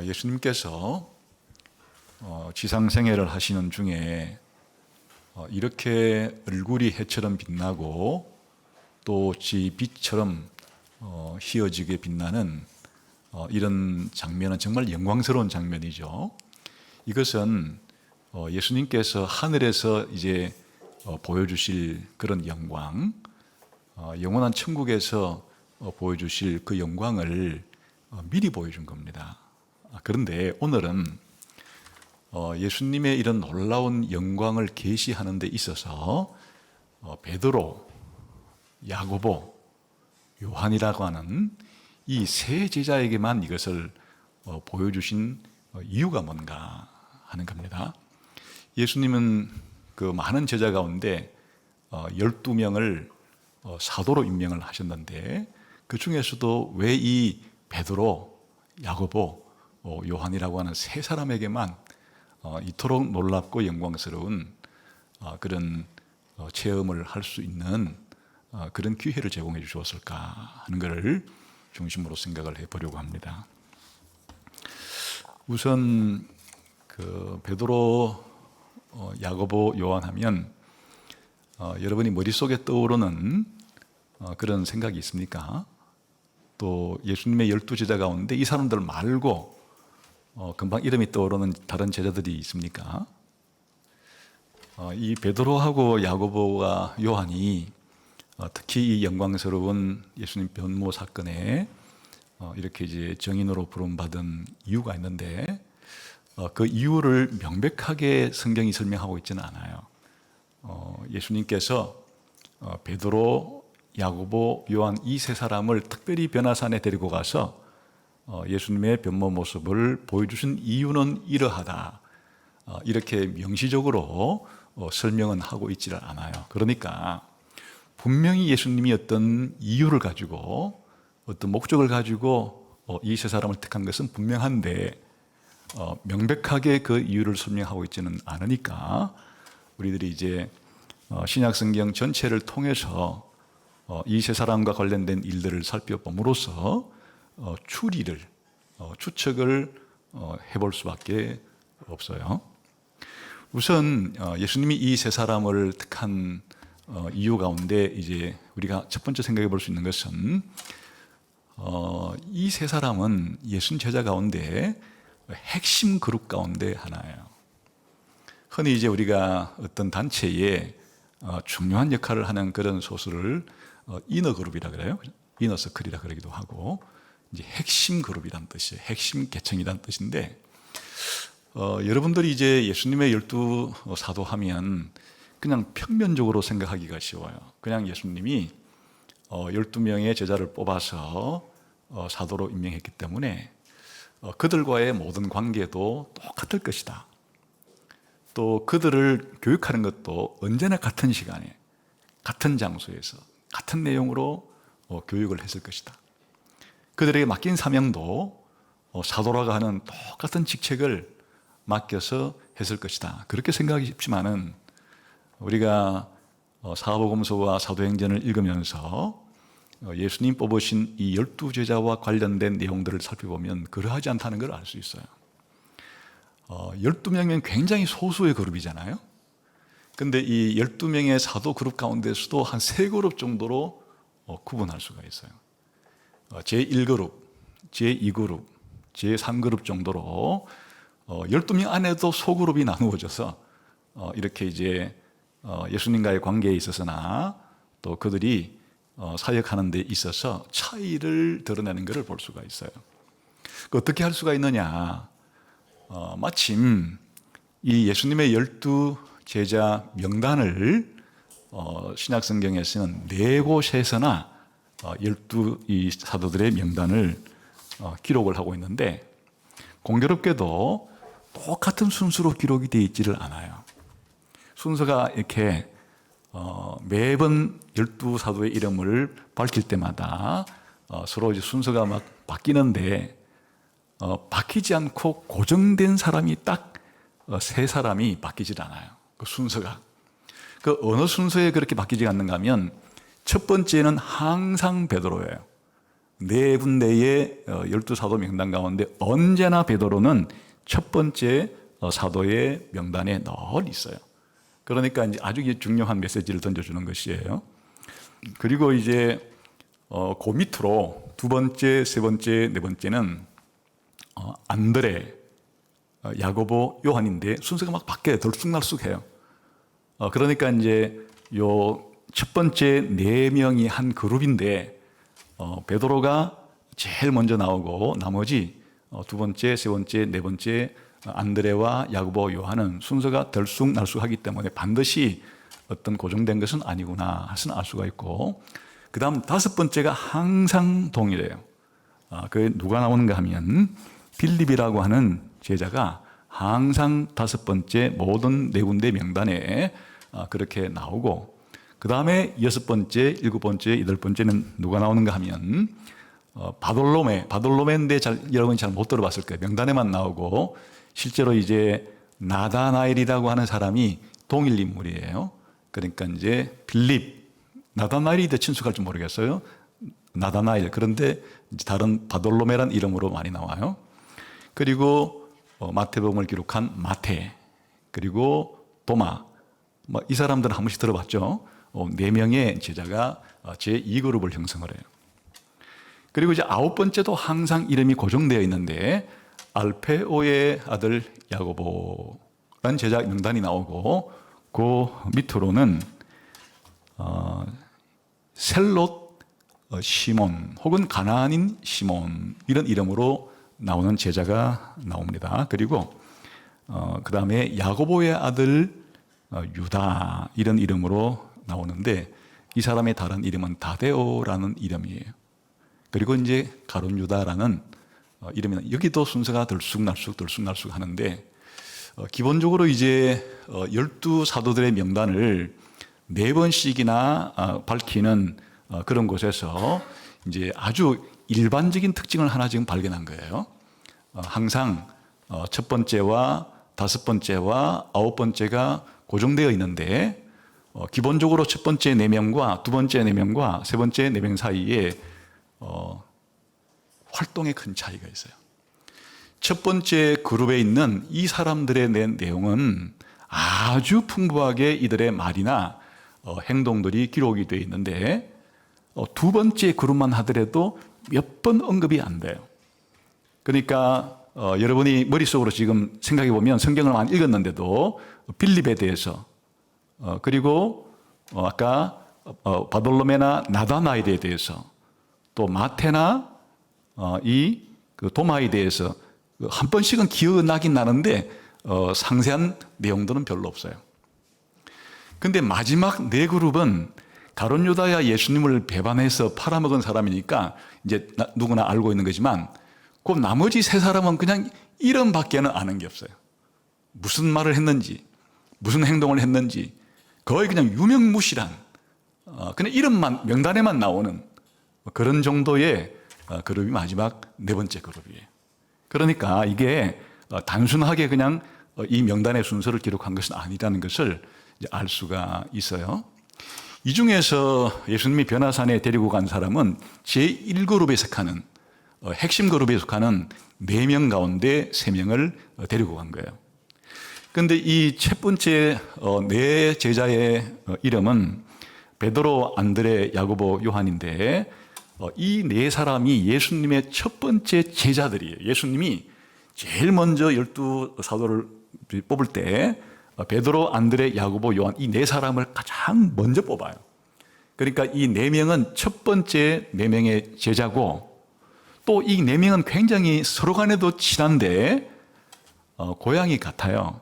예수님께서 지상생애를 하시는 중에 이렇게 얼굴이 해처럼 빛나고 또 빛처럼 희어지게 빛나는 이런 장면은 정말 영광스러운 장면이죠. 이것은 예수님께서 하늘에서 이제 보여주실 그런 영광, 영원한 천국에서 보여주실 그 영광을 미리 보여준 겁니다. 그런데 오늘은 예수님의 이런 놀라운 영광을 계시하는 데 있어서 베드로, 야고보, 요한이라고 하는 이 세 제자에게만 이것을 보여주신 이유가 뭔가 하는 겁니다. 예수님은 그 많은 제자 가운데 12명을 사도로 임명을 하셨는데 그 중에서도 왜 이 베드로, 야고보, 요한이라고 하는 세 사람에게만 이토록 놀랍고 영광스러운 그런 체험을 할 수 있는 그런 기회를 제공해 주셨을까 하는 것을 중심으로 생각을 해보려고 합니다. 우선 그 베드로, 야고보, 요한하면 여러분이 머릿속에 떠오르는 그런 생각이 있습니까? 또 예수님의 12제자 가운데 이 사람들 말고 금방 이름이 떠오르는 다른 제자들이 있습니까? 이 베드로하고 야고보와 요한이 특히 이 영광스러운 예수님 변모 사건에 이렇게 이제 정인으로 부름받은 이유가 있는데 그 이유를 명백하게 성경이 설명하고 있지는 않아요. 예수님께서 베드로, 야고보, 요한 이 세 사람을 특별히 변화산에 데리고 가서 예수님의 변모 모습을 보여주신 이유는 이러하다. 이렇게 명시적으로 설명은 하고 있지를 않아요. 그러니까 분명히 예수님이 어떤 이유를 가지고 어떤 목적을 가지고 이 세 사람을 택한 것은 분명한데 명백하게 그 이유를 설명하고 있지는 않으니까 우리들이 이제 신약 성경 전체를 통해서 이 세 사람과 관련된 일들을 살펴봄으로써 추측을 해볼 수밖에 없어요. 우선 예수님이 이 세 사람을 택한 이유 가운데 이제 우리가 첫 번째 생각해 볼 수 있는 것은 이 세 사람은 예수님 제자 가운데 핵심 그룹 가운데 하나예요. 흔히 이제 우리가 어떤 단체에 중요한 역할을 하는 그런 소수를 이너 그룹이라 그래요. 이너 서클이라 그러기도 하고 이제 핵심 그룹이란 뜻이에요. 핵심 계층이란 뜻인데 여러분들이 이제 예수님의 12 사도 하면 그냥 평면적으로 생각하기가 쉬워요. 그냥 예수님이 12명의 제자를 뽑아서 사도로 임명했기 때문에 그들과의 모든 관계도 똑같을 것이다. 또 그들을 교육하는 것도 언제나 같은 시간에 같은 장소에서 같은 내용으로 교육을 했을 것이다. 그들에게 맡긴 사명도 사도라고 하는 똑같은 직책을 맡겨서 했을 것이다. 그렇게 생각하기 쉽지만은 우리가 사복음서와 사도행전을 읽으면서 예수님 뽑으신 이 12제자와 관련된 내용들을 살펴보면 그러하지 않다는 걸 알 수 있어요. 12명이면 굉장히 소수의 그룹이잖아요. 근데 이 12명의 사도 그룹 가운데서도 한 3그룹 정도로 구분할 수가 있어요. 제1그룹, 제2그룹, 제3그룹 정도로 12명 안에도 소그룹이 나누어져서 이렇게 이제 예수님과의 관계에 있어서나 또 그들이 사역하는 데 있어서 차이를 드러내는 것을 볼 수가 있어요. 어떻게 할 수가 있느냐? 마침 이 예수님의 12제자 명단을 신약 성경에서는 4곳에서나 12이 사도들의 명단을 기록을 하고 있는데 공교롭게도 똑같은 순서로 기록이 되어 있지를 않아요. 순서가 이렇게 매번 12사도의 이름을 밝힐 때마다 서로 이제 순서가 막 바뀌는데 바뀌지 않고 고정된 사람이 딱 3사람이 바뀌질 않아요. 그 순서가. 그 어느 순서에 그렇게 바뀌지 않는가 하면 첫 번째는 항상 베드로예요. 네 군데의 12사도 명단 가운데 언제나 베드로는 첫 번째 사도의 명단에 늘 있어요. 그러니까 이제 아주 중요한 메시지를 던져주는 것이에요. 그리고 이제 그 밑으로 두 번째, 세 번째, 네 번째는 안드레, 야고보, 요한인데 순서가 막 바뀌어요. 들쑥날쑥해요. 그러니까 이제 요 첫 번째 네 명이 한 그룹인데 베드로가 제일 먼저 나오고 나머지 두 번째, 세 번째, 네 번째 안드레와 야고보, 요한은 순서가 들쑥날쑥하기 때문에 반드시 어떤 고정된 것은 아니구나 할수는 알 수가 있고, 그 다음 다섯 번째가 항상 동일해요. 그 누가 나오는가 하면 빌립이라고 하는 제자가 항상 다섯 번째 모든 네 군데 명단에 그렇게 나오고, 그 다음에 여섯 번째, 일곱 번째, 여덟 번째는 누가 나오는가 하면 바돌로메인데 여러분이 잘 못 들어봤을 거예요. 명단에만 나오고 실제로 이제 나다나엘이라고 하는 사람이 동일 인물이에요. 그러니까 이제 빌립, 나다나엘이 더 친숙할지 모르겠어요. 나다나엘. 그런데 다른 바돌로메란 이름으로 많이 나와요. 그리고 마태복음을 기록한 마태, 그리고 도마, 이 사람들은 한 번씩 들어봤죠. 네 명의 제자가 제2그룹을 형성을 해요. 그리고 이제 아홉 번째도 항상 이름이 고정되어 있는데 알페오의 아들 야고보라는 제자 명단이 나오고, 그 밑으로는 셀롯 시몬 혹은 가나안인 시몬 이런 이름으로 나오는 제자가 나옵니다. 그리고 그 다음에 야고보의 아들 유다 이런 이름으로 나오는데 이 사람의 다른 이름은 다데오라는 이름이에요. 그리고 이제 가룟 유다라는 이름이, 여기도 순서가 들쑥날쑥 하는데 기본적으로 이제 12사도들의 명단을 네 번씩이나 밝히는 그런 곳에서 이제 아주 일반적인 특징을 하나 지금 발견한 거예요. 항상 첫 번째와 다섯 번째와 아홉 번째가 고정되어 있는데 기본적으로 첫 번째 4명과 두 번째 4명과 세 번째 4명 사이에 활동에 큰 차이가 있어요. 첫 번째 그룹에 있는 이 사람들의 내용은 아주 풍부하게 이들의 말이나 행동들이 기록이 되어 있는데 두 번째 그룹만 하더라도 몇 번 언급이 안 돼요. 그러니까 여러분이 머릿속으로 지금 생각해 보면 성경을 많이 읽었는데도 빌립에 대해서 그리고 아까 바돌로메나 나다나엘에 대해서 또 마테나 그 도마에 대해서 한 번씩은 기억은 나긴 나는데 상세한 내용들은 별로 없어요. 근데 마지막 네 그룹은 가룟 유다야 예수님을 배반해서 팔아먹은 사람이니까 이제 누구나 알고 있는 거지만 그 나머지 세 사람은 그냥 이름밖에는 아는 게 없어요. 무슨 말을 했는지, 무슨 행동을 했는지 거의 그냥 유명무실한 그냥 이름만 명단에만 나오는 그런 정도의 그룹이 마지막 네 번째 그룹이에요. 그러니까 이게 단순하게 그냥 이 명단의 순서를 기록한 것은 아니라는 것을 알 수가 있어요. 이 중에서 예수님이 변화산에 데리고 간 사람은 제1그룹에 속하는 핵심 그룹에 속하는 4명 가운데 3명을 데리고 간 거예요. 그런데 이 첫 번째 네 제자의 이름은 베드로, 안드레, 야고보, 요한인데 이 네 사람이 예수님의 첫 번째 제자들이에요. 예수님이 제일 먼저 12사도를 뽑을 때 베드로, 안드레, 야고보, 요한 이 네 사람을 가장 먼저 뽑아요. 그러니까 이 네 명은 첫 번째 네 명의 제자고, 또 이 네 명은 굉장히 서로 간에도 친한데 고향이 같아요.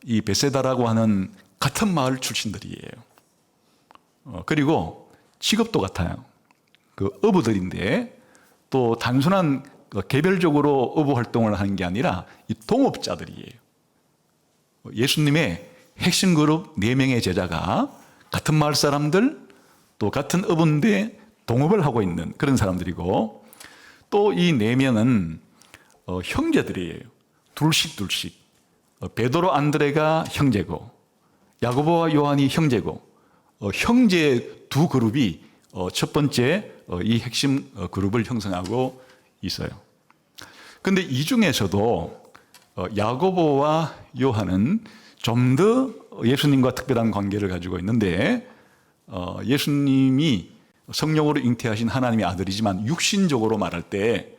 이 베세다라고 하는 같은 마을 출신들이에요. 그리고 직업도 같아요. 그 어부들인데 또 단순한 개별적으로 어부 활동을 하는 게 아니라 이 동업자들이에요. 예수님의 핵심 그룹 4명의 제자가 같은 마을 사람들, 또 같은 어부인데 동업을 하고 있는 그런 사람들이고, 또 이 4명은 형제들이에요. 둘씩. 베드로, 안드레가 형제고, 야고보와 요한이 형제고, 형제 두 그룹이 첫 번째 이 핵심 그룹을 형성하고 있어요. 그런데 이 중에서도 야고보와 요한은 좀 더 예수님과 특별한 관계를 가지고 있는데, 예수님이 성령으로 잉태하신 하나님의 아들이지만 육신적으로 말할 때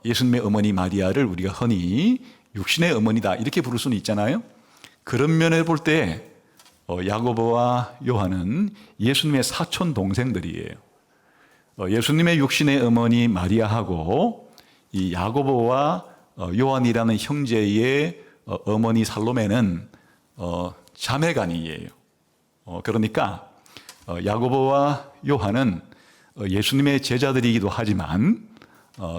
예수님의 어머니 마리아를 우리가 흔히 육신의 어머니다 이렇게 부를 수는 있잖아요. 그런 면에 볼 때 야고보와 요한은 예수님의 사촌 동생들이에요. 예수님의 육신의 어머니 마리아하고 이 야고보와 요한이라는 형제의 어머니 살로메는 자매간이에요. 그러니까 야고보와 요한은 예수님의 제자들이기도 하지만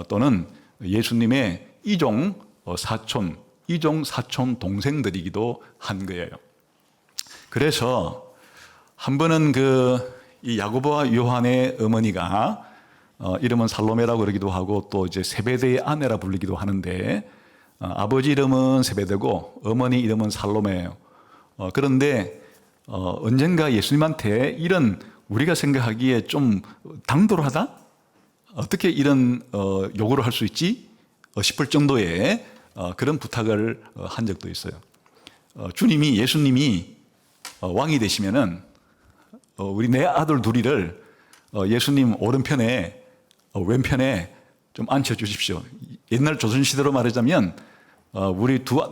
또는 예수님의 이종 사촌 동생들이기도 한 거예요. 그래서 한 번은 이 야고보와 요한의 어머니가 이름은 살로메라고 그러기도 하고 또 이제 세베대의 아내라 불리기도 하는데, 아버지 이름은 세베대고 어머니 이름은 살로메예요. 그런데 언젠가 예수님한테 이런 우리가 생각하기에 좀 당돌하다? 어떻게 이런 요구를 할 수 있지? 싶을 정도의 그런 부탁을 한 적도 있어요. 예수님이 왕이 되시면은 우리 내 아들 둘이를 예수님 오른편에 왼편에 좀 앉혀 주십시오. 옛날 조선시대로 말하자면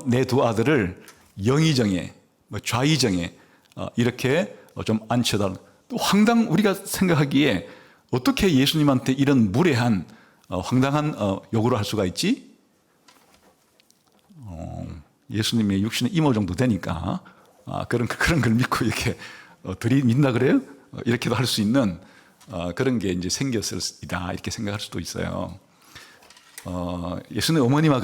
내 두 아들을 영의정에 좌의정에 이렇게 좀 앉혀달라. 또 우리가 생각하기에 어떻게 예수님한테 이런 무례한 황당한 요구를 할 수가 있지? 예수님의 육신의 이모 정도 되니까 그런 걸 믿고 이렇게 들이민다 그래요? 이렇게도 할 수 있는 그런 게 이제 생겼을이다 이렇게 생각할 수도 있어요. 예수님 어머니만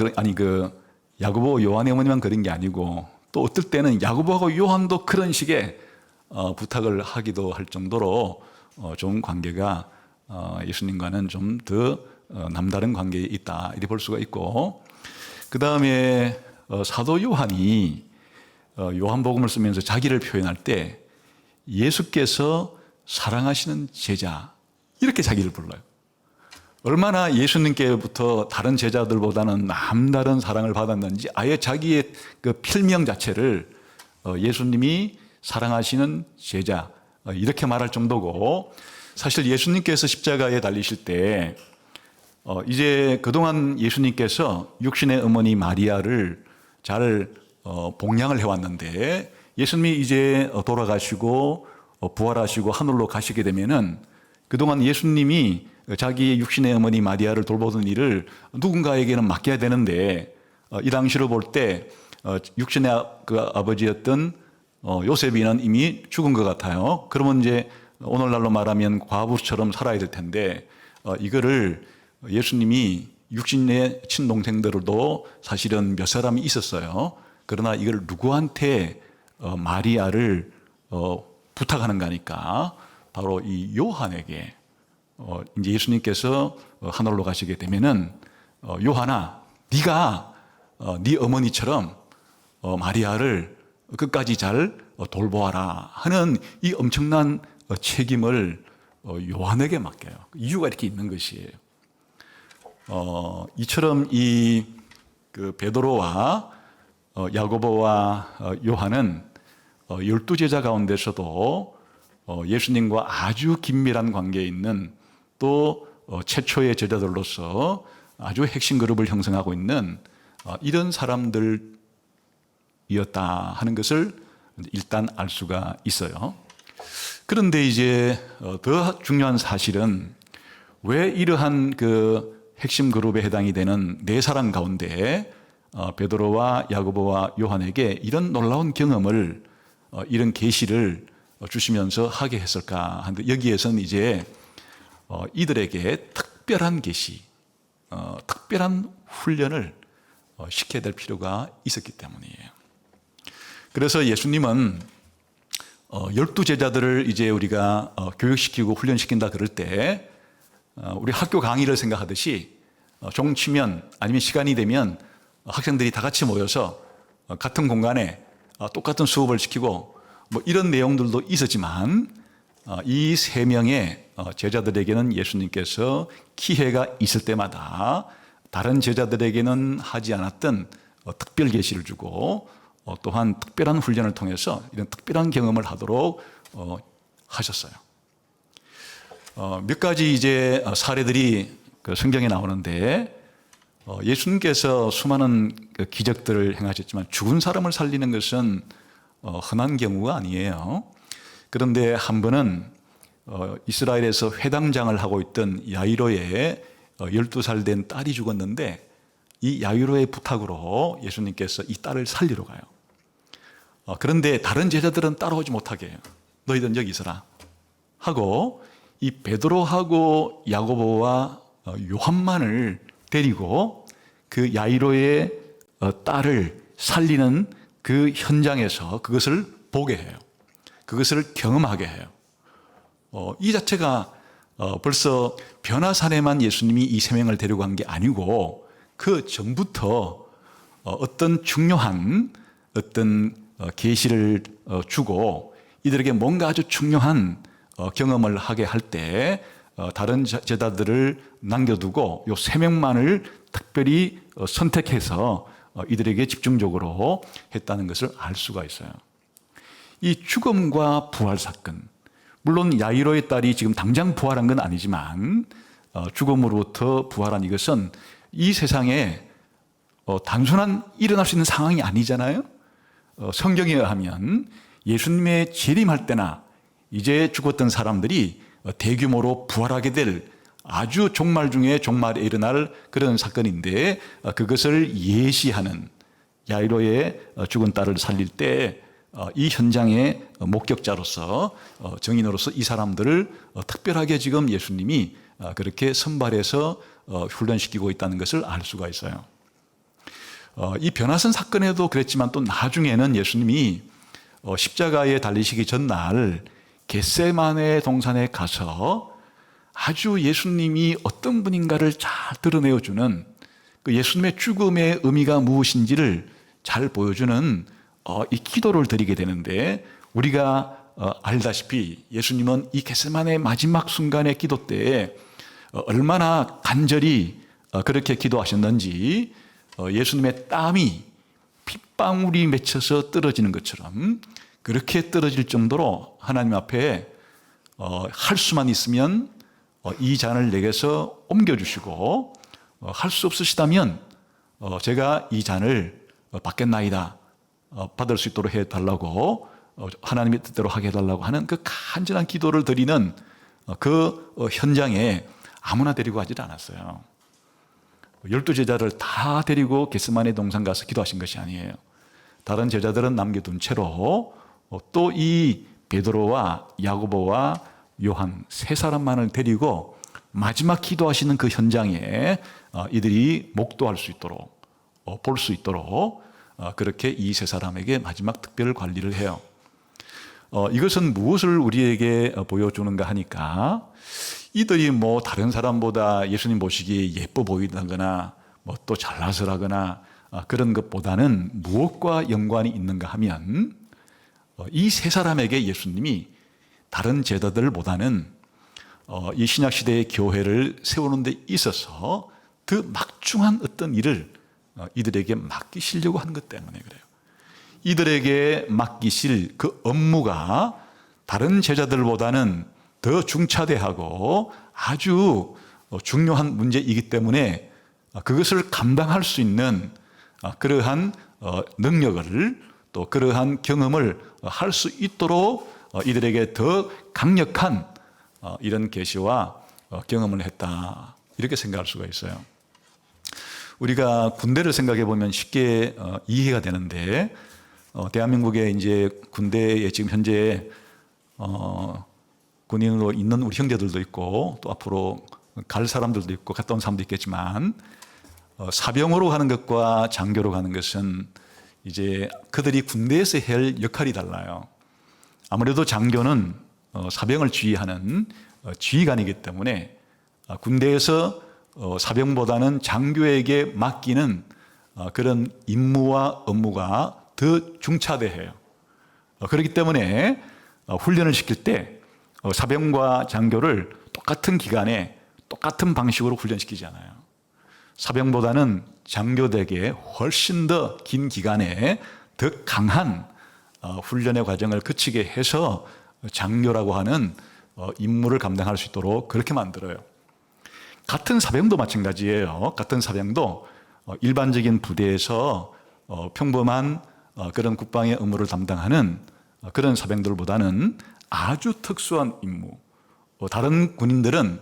야고보 요한의 어머니만 그런 게 아니고 또 어떨 때는 야고보하고 요한도 그런 식의 부탁을 하기도 할 정도로 좋은 관계가 예수님과는 좀 더 남다른 관계에 있다 이렇게 볼 수가 있고, 그 다음에 사도 요한이 요한복음을 쓰면서 자기를 표현할 때 예수께서 사랑하시는 제자 이렇게 자기를 불러요. 얼마나 예수님께부터 다른 제자들보다는 남다른 사랑을 받았는지 아예 자기의 그 필명 자체를 예수님이 사랑하시는 제자 이렇게 말할 정도고, 사실 예수님께서 십자가에 달리실 때 이제 그동안 예수님께서 육신의 어머니 마리아를 잘 봉양을 해왔는데 예수님이 이제 돌아가시고 부활하시고 하늘로 가시게 되면은 그동안 예수님이 자기의 육신의 어머니 마리아를 돌보던 일을 누군가에게는 맡겨야 되는데, 이 당시로 볼 때 육신의 그 아버지였던 요셉이는 이미 죽은 것 같아요. 그러면 이제 오늘날로 말하면 과부처럼 살아야 될 텐데, 이거를 예수님이 육신의 친동생들도 사실은 몇 사람이 있었어요. 그러나 이걸 누구한테 마리아를 부탁하는 거니까 바로 이 요한에게 이제 예수님께서 하늘로 가시게 되면은 요한아, 네가 네 어머니처럼 마리아를 끝까지 잘 돌보아라 하는 이 엄청난 책임을 요한에게 맡겨요. 이유가 이렇게 있는 것이에요. 이처럼 그 베드로와 야고보와 요한은 12제자 가운데서도 예수님과 아주 긴밀한 관계에 있는 또 최초의 제자들로서 아주 핵심 그룹을 형성하고 있는 이런 사람들이었다 하는 것을 일단 알 수가 있어요. 그런데 이제 더 중요한 사실은 왜 이러한 그 핵심 그룹에 해당이 되는 네 사람 가운데 베드로와 야고보와 요한에게 이런 놀라운 경험을 이런 계시를 주시면서 하게 했을까 하는데, 여기에서는 이제 이들에게 특별한 계시, 특별한 훈련을 시켜야 될 필요가 있었기 때문이에요. 그래서 예수님은 12제자들을 이제 우리가 교육시키고 훈련시킨다 그럴 때 우리 학교 강의를 생각하듯이 종치면 아니면 시간이 되면 학생들이 다 같이 모여서 같은 공간에 똑같은 수업을 시키고 뭐 이런 내용들도 있었지만, 이 세 명의 제자들에게는 예수님께서 기회가 있을 때마다 다른 제자들에게는 하지 않았던 특별 계시를 주고 또한 특별한 훈련을 통해서 이런 특별한 경험을 하도록 하셨어요. 몇 가지 이제 사례들이 그 성경에 나오는데 예수님께서 수많은 기적들을 행하셨지만 죽은 사람을 살리는 것은 흔한 경우가 아니에요. 그런데 한 번은 이스라엘에서 회당장을 하고 있던 야이로의 12살 된 딸이 죽었는데 이 야이로의 부탁으로 예수님께서 이 딸을 살리러 가요. 그런데 다른 제자들은 따라오지 못하게 해요. 너희들은 여기 있어라 하고 이 베드로하고 야고보와 요한만을 데리고 그 야이로의 딸을 살리는 그 현장에서 그것을 보게 해요. 그것을 경험하게 해요. 이 자체가 벌써 변화산에만 예수님이 이 세 명을 데리고 간 게 아니고 그 전부터 어떤 중요한 어떤 계시를 주고 이들에게 뭔가 아주 중요한 경험을 하게 할 때 다른 제자들을 남겨두고 요 세 명만을 특별히 선택해서 이들에게 집중적으로 했다는 것을 알 수가 있어요. 이 죽음과 부활 사건, 물론 야이로의 딸이 지금 당장 부활한 건 아니지만 죽음으로부터 부활한 이것은 이 세상에 단순한 일어날 수 있는 상황이 아니잖아요. 성경에 의하면 예수님의 재림할 때나 이제 죽었던 사람들이 대규모로 부활하게 될 아주 종말 중에 종말에 일어날 그런 사건인데 그것을 예시하는 야이로의 죽은 딸을 살릴 때 이 현장의 목격자로서 증인으로서 이 사람들을 특별하게 지금 예수님이 그렇게 선발해서 훈련시키고 있다는 것을 알 수가 있어요. 이 변화선 사건에도 그랬지만 또 나중에는 예수님이 십자가에 달리시기 전날 겟세마네 동산에 가서 아주 예수님이 어떤 분인가를 잘 드러내어주는 그 예수님의 죽음의 의미가 무엇인지를 잘 보여주는 이 기도를 드리게 되는데 우리가 알다시피 예수님은 이 겟세마네 마지막 순간의 기도 때에 얼마나 간절히 그렇게 기도하셨는지 예수님의 땀이 핏방울이 맺혀서 떨어지는 것처럼 그렇게 떨어질 정도로 하나님 앞에 할 수만 있으면 이 잔을 내게서 옮겨주시고 할 수 없으시다면 제가 이 잔을 받겠나이다 받을 수 있도록 해달라고 하나님의 뜻대로 하게 해달라고 하는 그 간절한 기도를 드리는 그 현장에 아무나 데리고 가지 않았어요. 12제자를 다 데리고 겟세마네 동산 가서 기도하신 것이 아니에요. 다른 제자들은 남겨둔 채로 또 이 베드로와 야고보와 요한 세 사람만을 데리고 마지막 기도하시는 그 현장에 이들이 목도할 수 있도록 볼 수 있도록 그렇게 이 세 사람에게 마지막 특별 관리를 해요. 이것은 무엇을 우리에게 보여주는가 하니까 이들이 뭐 다른 사람보다 예수님 보시기에 예뻐 보이다거나 뭐 또 잘나서라거나 그런 것보다는 무엇과 연관이 있는가 하면 이 세 사람에게 예수님이 다른 제자들보다는 이 신약시대의 교회를 세우는 데 있어서 그 막중한 어떤 일을 이들에게 맡기시려고 하는 것 때문에 그래요. 이들에게 맡기실 그 업무가 다른 제자들보다는 더 중차대하고 아주 중요한 문제이기 때문에 그것을 감당할 수 있는 그러한 능력을 또 그러한 경험을 할 수 있도록 이들에게 더 강력한 이런 계시와 경험을 했다 이렇게 생각할 수가 있어요. 우리가 군대를 생각해 보면 쉽게 이해가 되는데 대한민국에 이제 군대에 지금 현재 군인으로 있는 우리 형제들도 있고 또 앞으로 갈 사람들도 있고 갔다 온 사람도 있겠지만 사병으로 가는 것과 장교로 가는 것은 이제 그들이 군대에서 해야 할 역할이 달라요. 아무래도 장교는 사병을 지휘하는 지휘관이기 때문에 군대에서 사병보다는 장교에게 맡기는 그런 임무와 업무가 더 중차대해요. 그렇기 때문에 훈련을 시킬 때 사병과 장교를 똑같은 기간에 똑같은 방식으로 훈련시키지 않아요. 사병보다는 장교들에게 훨씬 더 긴 기간에 더 강한 훈련의 과정을 거치게 해서 장교라고 하는 임무를 감당할 수 있도록 그렇게 만들어요. 같은 사병도 마찬가지예요. 같은 사병도 일반적인 부대에서 평범한 그런 국방의 업무를 담당하는 그런 사병들보다는 아주 특수한 임무, 다른 군인들은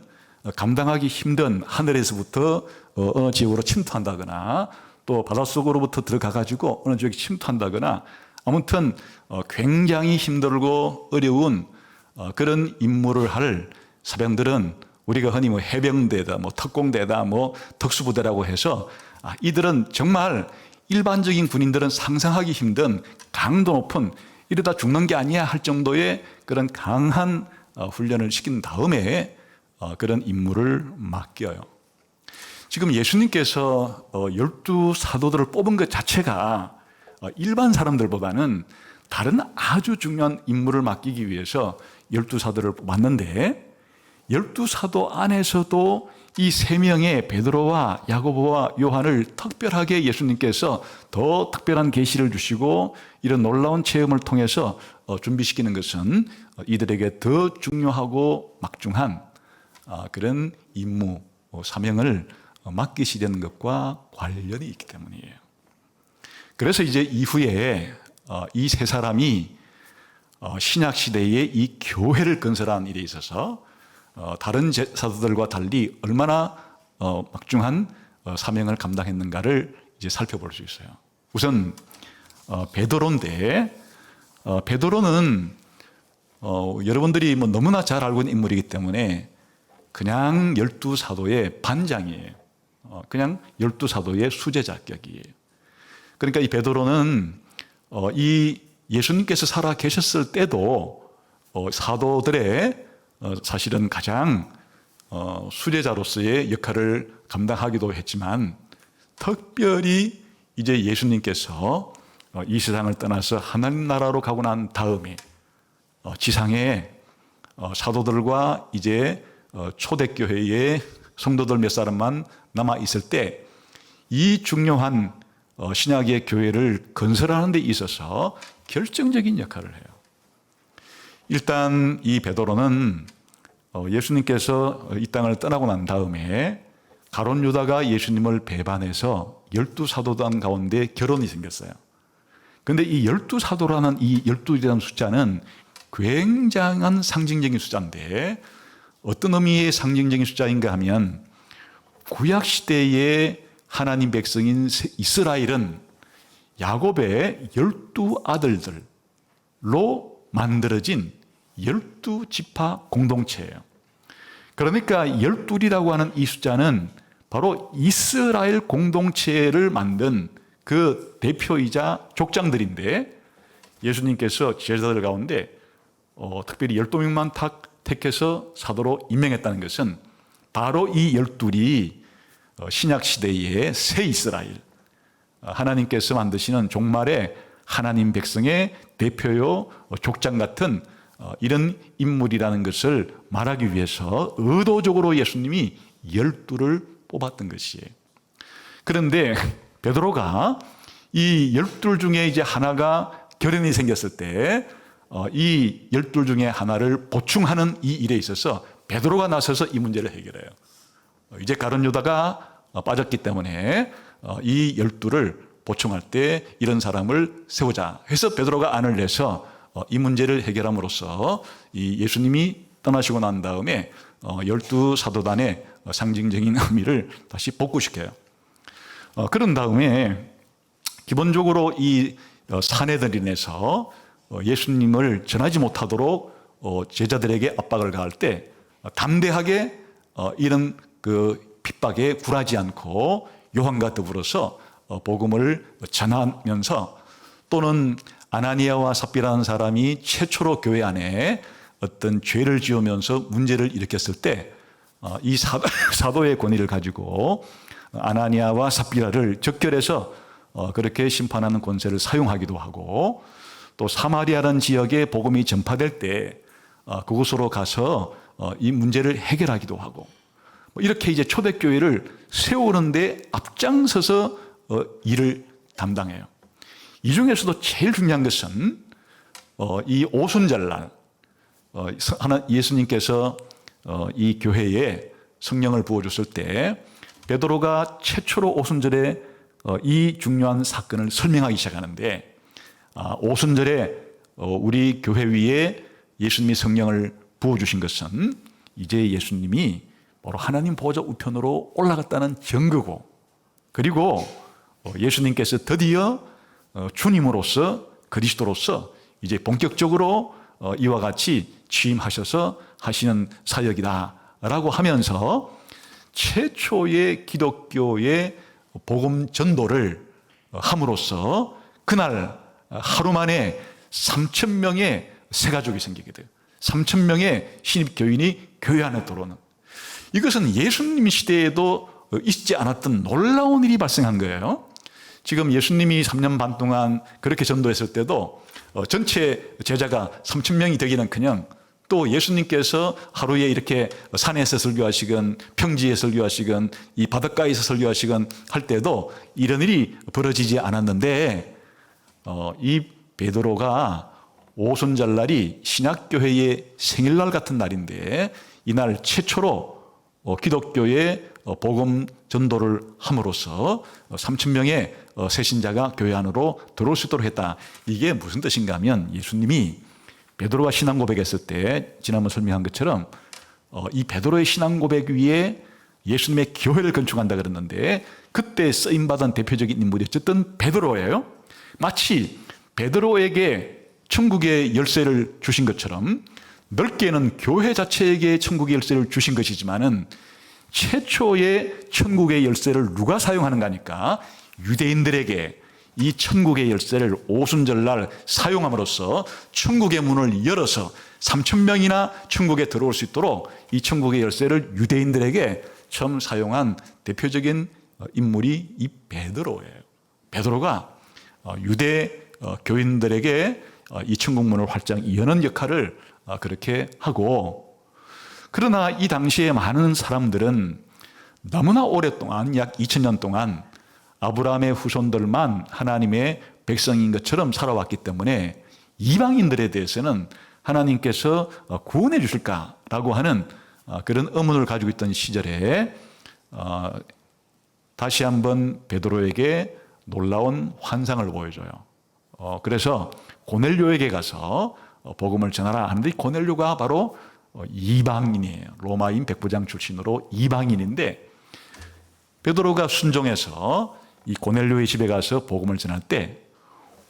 감당하기 힘든 하늘에서부터 어느 지역으로 침투한다거나 또 바닷속으로부터 들어가가지고 어느 지역에 침투한다거나 아무튼 굉장히 힘들고 어려운 그런 임무를 할 사병들은 우리가 흔히 해병대다, 특공대다, 특수부대라고 해서 이들은 정말 일반적인 군인들은 상상하기 힘든 강도 높은 이러다 죽는 게 아니야 할 정도의 그런 강한 훈련을 시킨 다음에 그런 임무를 맡겨요. 지금 예수님께서 12사도들을 뽑은 것 자체가 일반 사람들보다는 다른 아주 중요한 임무를 맡기기 위해서 12사도를 뽑았는데 12사도 안에서도 이 세 명의 베드로와 야고보와 요한을 특별하게 예수님께서 더 특별한 계시를 주시고 이런 놀라운 체험을 통해서 준비시키는 것은 이들에게 더 중요하고 막중한 그런 임무, 사명을 맡기시려는 것과 관련이 있기 때문이에요. 그래서 이제 이후에 이 세 사람이 신약 시대에 이 교회를 건설하는 일에 있어서 다른 사도들과 달리 얼마나 막중한 사명을 감당했는가를 이제 살펴볼 수 있어요. 우선 베드로인데 베드로는 여러분들이 너무나 잘 알고 있는 인물이기 때문에 그냥 12사도의 반장이에요. 그냥 12사도의 수제자격이에요. 그러니까 이 베드로는 이 예수님께서 살아 계셨을 때도 사도들의 사실은 가장 수제자로서의 역할을 감당하기도 했지만 특별히 이제 예수님께서 이 세상을 떠나서 하나님 나라로 가고 난 다음에 지상에 사도들과 이제 초대교회의 성도들 몇 사람만 남아 있을 때 이 중요한 신약의 교회를 건설하는 데 있어서 결정적인 역할을 해요. 일단 이 베드로는 예수님께서 이 땅을 떠나고 난 다음에 가룟 유다가 예수님을 배반해서 12사도단 가운데 결혼이 생겼어요. 그런데 이 12사도라는 이 12이라는 숫자는 굉장한 상징적인 숫자인데 어떤 의미의 상징적인 숫자인가 하면 구약시대의 하나님 백성인 이스라엘은 야곱의 12아들들로 만들어진 12지파 공동체예요. 그러니까 12이라고 하는 이 숫자는 바로 이스라엘 공동체를 만든 그 대표이자 족장들인데 예수님께서 제자들 가운데 특별히 12명만 택해서 사도로 임명했다는 것은 바로 이 12이 신약시대의 새 이스라엘, 하나님께서 만드시는 종말의 하나님 백성의 대표요 족장 같은 이런 인물이라는 것을 말하기 위해서 의도적으로 예수님이 12를 뽑았던 것이에요. 그런데 베드로가 이 12 중에 이제 하나가 결연이 생겼을 때 이 12 중에 하나를 보충하는 이 일에 있어서 베드로가 나서서 이 문제를 해결해요. 이제 가룟 유다가 빠졌기 때문에 이 12를 보충할 때 이런 사람을 세우자 해서 베드로가 안을 내서 이 문제를 해결함으로써 이 예수님이 떠나시고 난 다음에 12사도단의 상징적인 의미를 다시 복구시켜요. 그런 다음에 기본적으로 이 사내들인에서 예수님을 전하지 못하도록 제자들에게 압박을 가할 때 담대하게 이런 그 핍박에 굴하지 않고 요한과 더불어서 복음을 전하면서 또는 아나니아와 삽비라는 사람이 최초로 교회 안에 어떤 죄를 지으면서 문제를 일으켰을 때 이 사도의 권위를 가지고 아나니아와 삽비라를 적결해서 그렇게 심판하는 권세를 사용하기도 하고 또 사마리아라는 지역에 복음이 전파될 때 그곳으로 가서 이 문제를 해결하기도 하고 이렇게 이제 초대교회를 세우는데 앞장서서 일을 담당해요. 이 중에서도 제일 중요한 것은 이 오순절날 예수님께서 이 교회에 성령을 부어줬을 때 베드로가 최초로 오순절에 이 중요한 사건을 설명하기 시작하는데 오순절에 우리 교회 위에 예수님이 성령을 부어주신 것은 이제 예수님이 바로 하나님 보좌 우편으로 올라갔다는 증거고 그리고 예수님께서 드디어 주님으로서 그리스도로서 이제 본격적으로 이와 같이 취임하셔서 하시는 사역이다라고 하면서 최초의 기독교의 복음 전도를 함으로써 그날 하루 만에 3,000명의 새 가족이 생기게 돼요. 3,000명의 신입 교인이 교회 안에 들어오는 이것은 예수님 시대에도 있지 않았던 놀라운 일이 발생한 거예요. 지금 예수님이 3년 반 동안 그렇게 전도했을 때도 전체 제자가 3,000명이 되기는커녕 또 예수님께서 하루에 이렇게 산에서 설교하시건 평지에 설교하시건 이 바닷가에서 설교하시건 할 때도 이런 일이 벌어지지 않았는데 이 베드로가 오순절날이 신약교회의 생일날 같은 날인데 이날 최초로 기독교의 복음 전도를 함으로써 3,000명의 새신자가 교회 안으로 들어올 수 있도록 했다. 이게 무슨 뜻인가 하면 예수님이 베드로가 신앙 고백했을 때 지난번 설명한 것처럼 이 베드로의 신앙 고백 위에 예수님의 교회를 건축한다 그랬는데 그때 쓰임받은 대표적인 인물이 어쨌든 베드로예요. 마치 베드로에게 천국의 열쇠를 주신 것처럼 넓게는 교회 자체에게 천국의 열쇠를 주신 것이지만은 최초의 천국의 열쇠를 누가 사용하는가 하니까 유대인들에게 이 천국의 열쇠를 오순절날 사용함으로써 천국의 문을 열어서 3,000명이나 천국에 들어올 수 있도록 이 천국의 열쇠를 유대인들에게 처음 사용한 대표적인 인물이 이 베드로예요. 베드로가 유대 교인들에게 이 천국 문을 활짝 여는 역할을 그렇게 하고 그러나 이 당시에 많은 사람들은 너무나 오랫동안 약 2000년 동안 아브라함의 후손들만 하나님의 백성인 것처럼 살아왔기 때문에 이방인들에 대해서는 하나님께서 구원해 주실까라고 하는 그런 의문을 가지고 있던 시절에 다시 한번 베드로에게 놀라운 환상을 보여줘요. 그래서 고넬료에게 가서 복음을 전하라 하는데 고넬료가 바로 이방인이에요. 로마인 백부장 출신으로 이방인인데 베드로가 순종해서 이 고넬료의 집에 가서 복음을 전할 때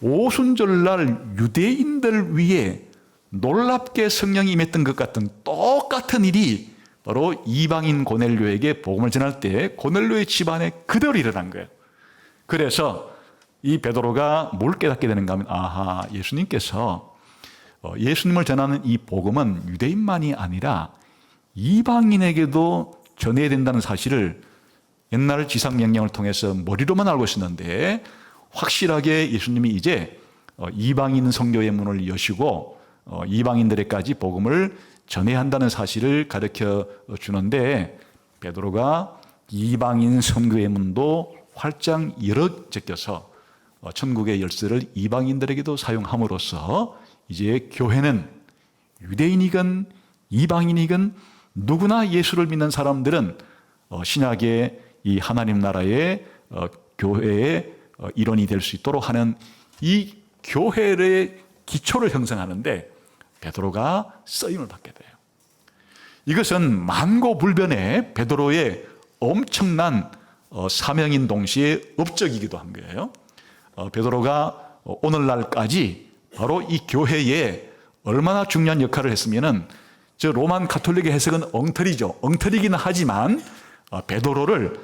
오순절날 유대인들 위에 놀랍게 성령이 임했던 것 같은 똑같은 일이 바로 이방인 고넬료에게 복음을 전할 때 고넬료의 집안에 그대로 일어난 거예요. 그래서 이 베드로가 뭘 깨닫게 되는가 하면 아하, 예수님께서 예수님을 전하는 이 복음은 유대인만이 아니라 이방인에게도 전해야 된다는 사실을 옛날 지상명령을 통해서 머리로만 알고 있었는데 확실하게 예수님이 이제 이방인 선교의 문을 여시고 이방인들에게까지 복음을 전해야 한다는 사실을 가르쳐 주는데 베드로가 이방인 선교의 문도 활짝 열어 제껴서 천국의 열쇠를 이방인들에게도 사용함으로써 이제 교회는 유대인이건 이방인이건 누구나 예수를 믿는 사람들은 신약의 이 하나님 나라의 교회의 일원이 될 수 있도록 하는 이 교회의 기초를 형성하는데 베드로가 쓰임을 받게 돼요. 이것은 만고불변의 베드로의 엄청난 사명인 동시에 업적이기도 한 거예요. 베드로가 오늘날까지 바로 이 교회에 얼마나 중요한 역할을 했으면은 저 로만 가톨릭의 해석은 엉터리죠. 엉터리기는 하지만 베드로를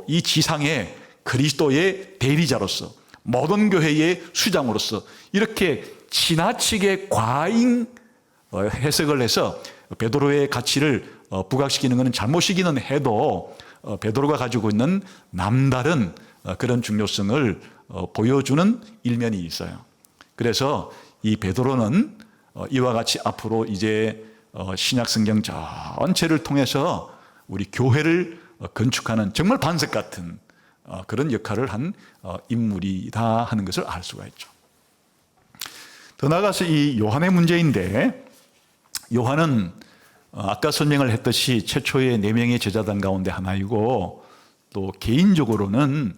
이 지상의 그리스도의 대리자로서 모든 교회의 수장으로서 이렇게 지나치게 과잉 해석을 해서 베드로의 가치를 부각시키는 것은 잘못이기는 해도 베드로가 가지고 있는 남다른 그런 중요성을 보여주는 일면이 있어요. 그래서 이 베드로는 이와 같이 앞으로 이제 신약 성경 전체를 통해서 우리 교회를 건축하는 정말 반석 같은 그런 역할을 한 인물이다 하는 것을 알 수가 있죠. 더 나아가서 이 요한의 문제인데, 요한은 아까 설명을 했듯이 최초의 4명의 제자단 가운데 하나이고, 또 개인적으로는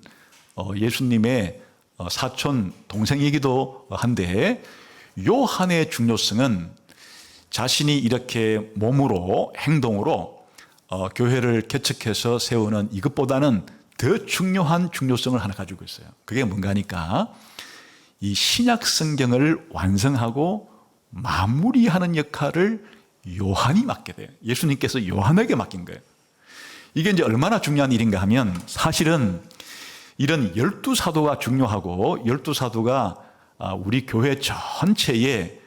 예수님의 사촌 동생이기도 한데, 요한의 중요성은 자신이 이렇게 몸으로 행동으로 교회를 개척해서 세우는 이것보다는 더 중요한 중요성을 하나 가지고 있어요. 그게 뭔가 하니까 이 신약 성경을 완성하고 마무리하는 역할을 요한이 맡게 돼요. 예수님께서 요한에게 맡긴 거예요. 이게 이제 얼마나 중요한 일인가 하면, 사실은 이런 12사도가 중요하고 12사도가 우리 교회 전체의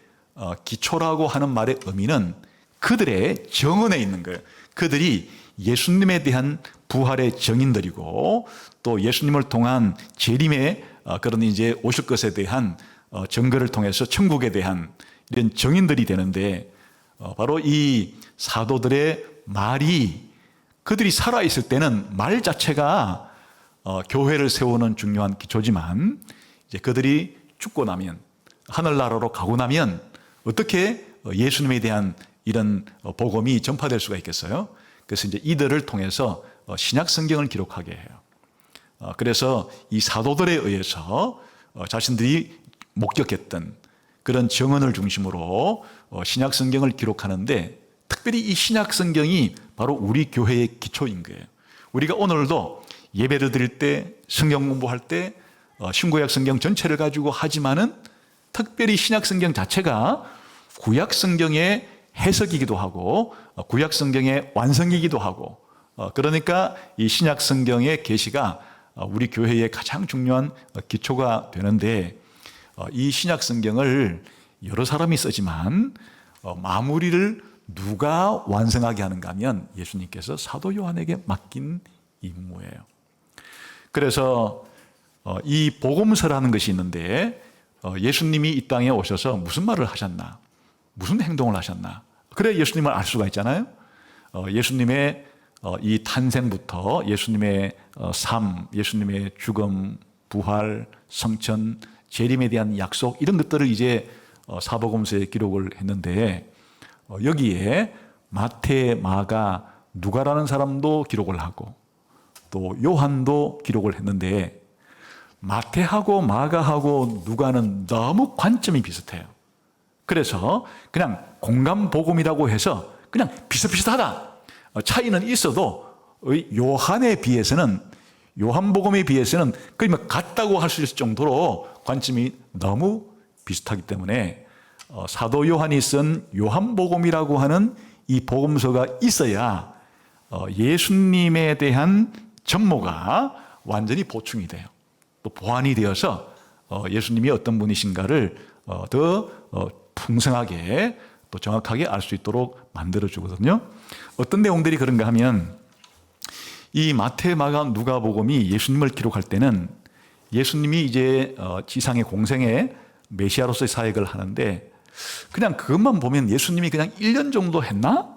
기초라고 하는 말의 의미는 그들의 정언에 있는 거예요. 그들이 예수님에 대한 부활의 증인들이고, 또 예수님을 통한 재림의 그런 이제 오실 것에 대한 증거를 통해서 천국에 대한 이런 증인들이 되는데, 바로 이 사도들의 말이, 그들이 살아있을 때는 말 자체가 교회를 세우는 중요한 기초지만, 이제 그들이 죽고 나면, 하늘나라로 가고 나면 어떻게 예수님에 대한 이런 복음이 전파될 수가 있겠어요? 그래서 이제 이들을 통해서 신약 성경을 기록하게 해요. 그래서 이 사도들에 의해서 자신들이 목격했던 그런 증언을 중심으로 신약 성경을 기록하는데, 특별히 이 신약 성경이 바로 우리 교회의 기초인 거예요. 우리가 오늘도 예배를 드릴 때, 성경 공부할 때 신구약 성경 전체를 가지고 하지만은, 특별히 신약 성경 자체가 구약 성경의 해석이기도 하고 구약 성경의 완성이기도 하고, 그러니까 이 신약 성경의 계시가 우리 교회의 가장 중요한 기초가 되는데, 이 신약 성경을 여러 사람이 쓰지만 마무리를 누가 완성하게 하는가 하면 예수님께서 사도 요한에게 맡긴 임무예요. 그래서 이 복음서라는 것이 있는데, 예수님이 이 땅에 오셔서 무슨 말을 하셨나, 무슨 행동을 하셨나, 그래 예수님을 알 수가 있잖아요. 예수님의 이 탄생부터 예수님의 삶, 예수님의 죽음, 부활, 성천, 재림에 대한 약속, 이런 것들을 이제 사복음서에 기록을 했는데, 여기에 마태, 마가, 누가라는 사람도 기록을 하고 또 요한도 기록을 했는데, 마태하고 마가하고 누가는 너무 관점이 비슷해요. 그래서 그냥 공감복음이라고 해서 그냥 비슷비슷하다, 차이는 있어도 요한에 비해서는, 요한복음에 비해서는 그러면 같다고 할 수 있을 정도로 관점이 너무 비슷하기 때문에 사도 요한이 쓴 요한복음이라고 하는 이 복음서가 있어야 예수님에 대한 전모가 완전히 보충이 돼요. 또 보완이 되어서 예수님이 어떤 분이신가를 더 풍성하게 또 정확하게 알 수 있도록 만들어주거든요. 어떤 내용들이 그런가 하면, 이 마태, 마가, 누가복음이 예수님을 기록할 때는 예수님이 이제 지상의 공생에 메시아로서의 사역을 하는데, 그냥 그것만 보면 예수님이 그냥 1년 정도 했나?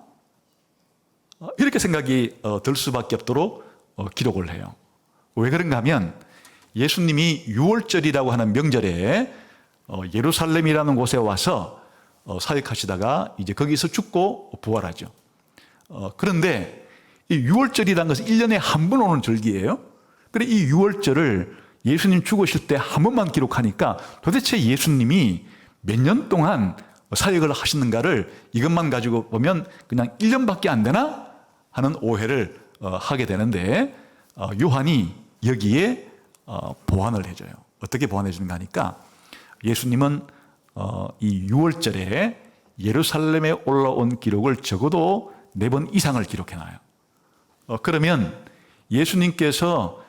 이렇게 생각이 들 수밖에 없도록 기록을 해요. 왜 그런가 하면, 예수님이 6월절이라고 하는 명절에 예루살렘이라는 곳에 와서 사역하시다가 이제 거기서 죽고 부활하죠. 그런데 이 6월절이라는 것은 1년에 한 번 오는 절기예요. 그래 이 6월절을 예수님 죽으실 때 한 번만 기록하니까 도대체 예수님이 몇 년 동안 사역을 하시는가를 이것만 가지고 보면 그냥 1년밖에 안 되나 하는 오해를 하게 되는데, 요한이 여기에 보완을 해줘요. 어떻게 보완해 주는가 하니까, 예수님은 이 6월절에 예루살렘에 올라온 기록을 적어도 4번 이상을 기록해놔요. 그러면 예수님께서